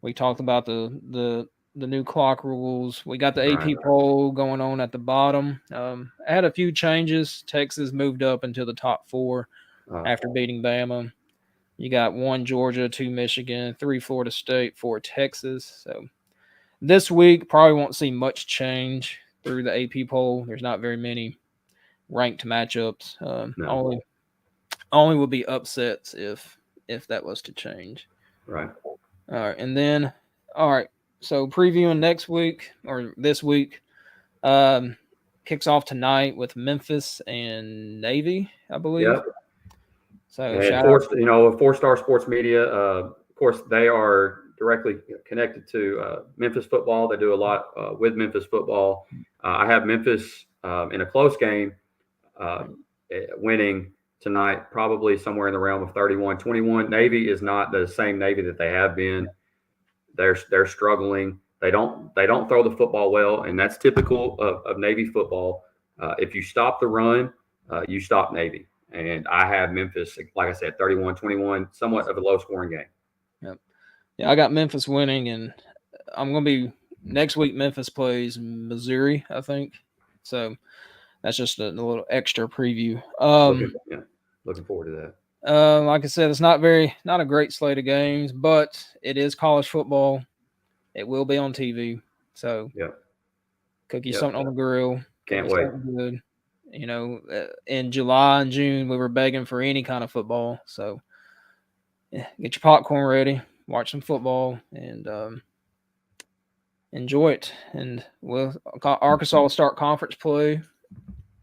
We talked about the new clock rules. We got the AP poll going on at the bottom. I had a few changes. Texas moved up into the top 4. after beating Bama. You got 1 Georgia, 2 Michigan, 3 Florida State, 4 Texas. So this week probably won't see much change through the AP poll. There's not very many ranked matchups. No. Only will be upsets if that was to change. Right. All right, and then so previewing next week or this week, kicks off tonight with Memphis and Navy, I believe. Yep. So And Four Star Sports Media, of course, they are directly connected to Memphis football. They do a lot with Memphis football. I have Memphis in a close game, winning tonight, probably somewhere in the realm of 31-21. Navy is not the same Navy that they have been. They're struggling. They don't throw the football well, and that's typical of Navy football. If you stop the run, you stop Navy. And I have Memphis, like I said, 31-21, somewhat of a low-scoring game. Yep. Yeah, I got Memphis winning, and I'm going to be next week. Memphis plays Missouri, I think. So that's just a little extra preview. Looking forward to that. Like I said, it's not a great slate of games, but it is college football. It will be on TV. So cook you something on the grill. Can't wait. Good. In July and June, we were begging for any kind of football. So get your popcorn ready, watch some football, and enjoy it. And Arkansas will start conference play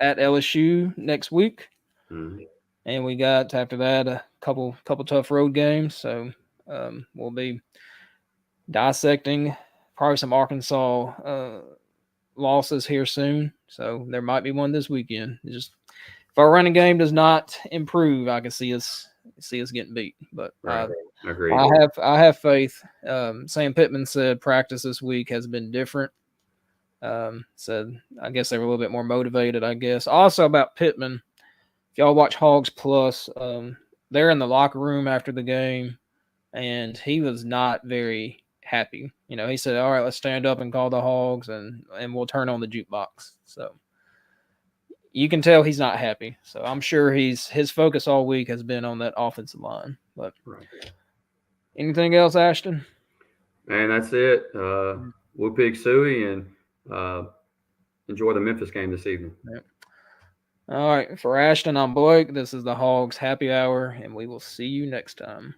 at LSU next week. Mm-hmm. And we got, after that, a couple tough road games. So we'll be dissecting probably some Arkansas losses here soon. So there might be one this weekend. Just if our running game does not improve, I can see us getting beat. But right. I have faith. Sam Pittman said practice this week has been different. So I guess they were a little bit more motivated, I guess. Also about Pittman, if y'all watch Hogs Plus, they're in the locker room after the game, and he was not very happy. He said, all right, let's stand up and call the Hogs, and we'll turn on the jukebox. So you can tell he's not happy. So I'm sure his focus all week has been on that offensive line. But anything else, Ashton? Man, that's it. Woo Pig Suey, and enjoy the Memphis game this evening. Yep. All right. For Ashton, I'm Blake. This is the Hogs Happy Hour, and we will see you next time.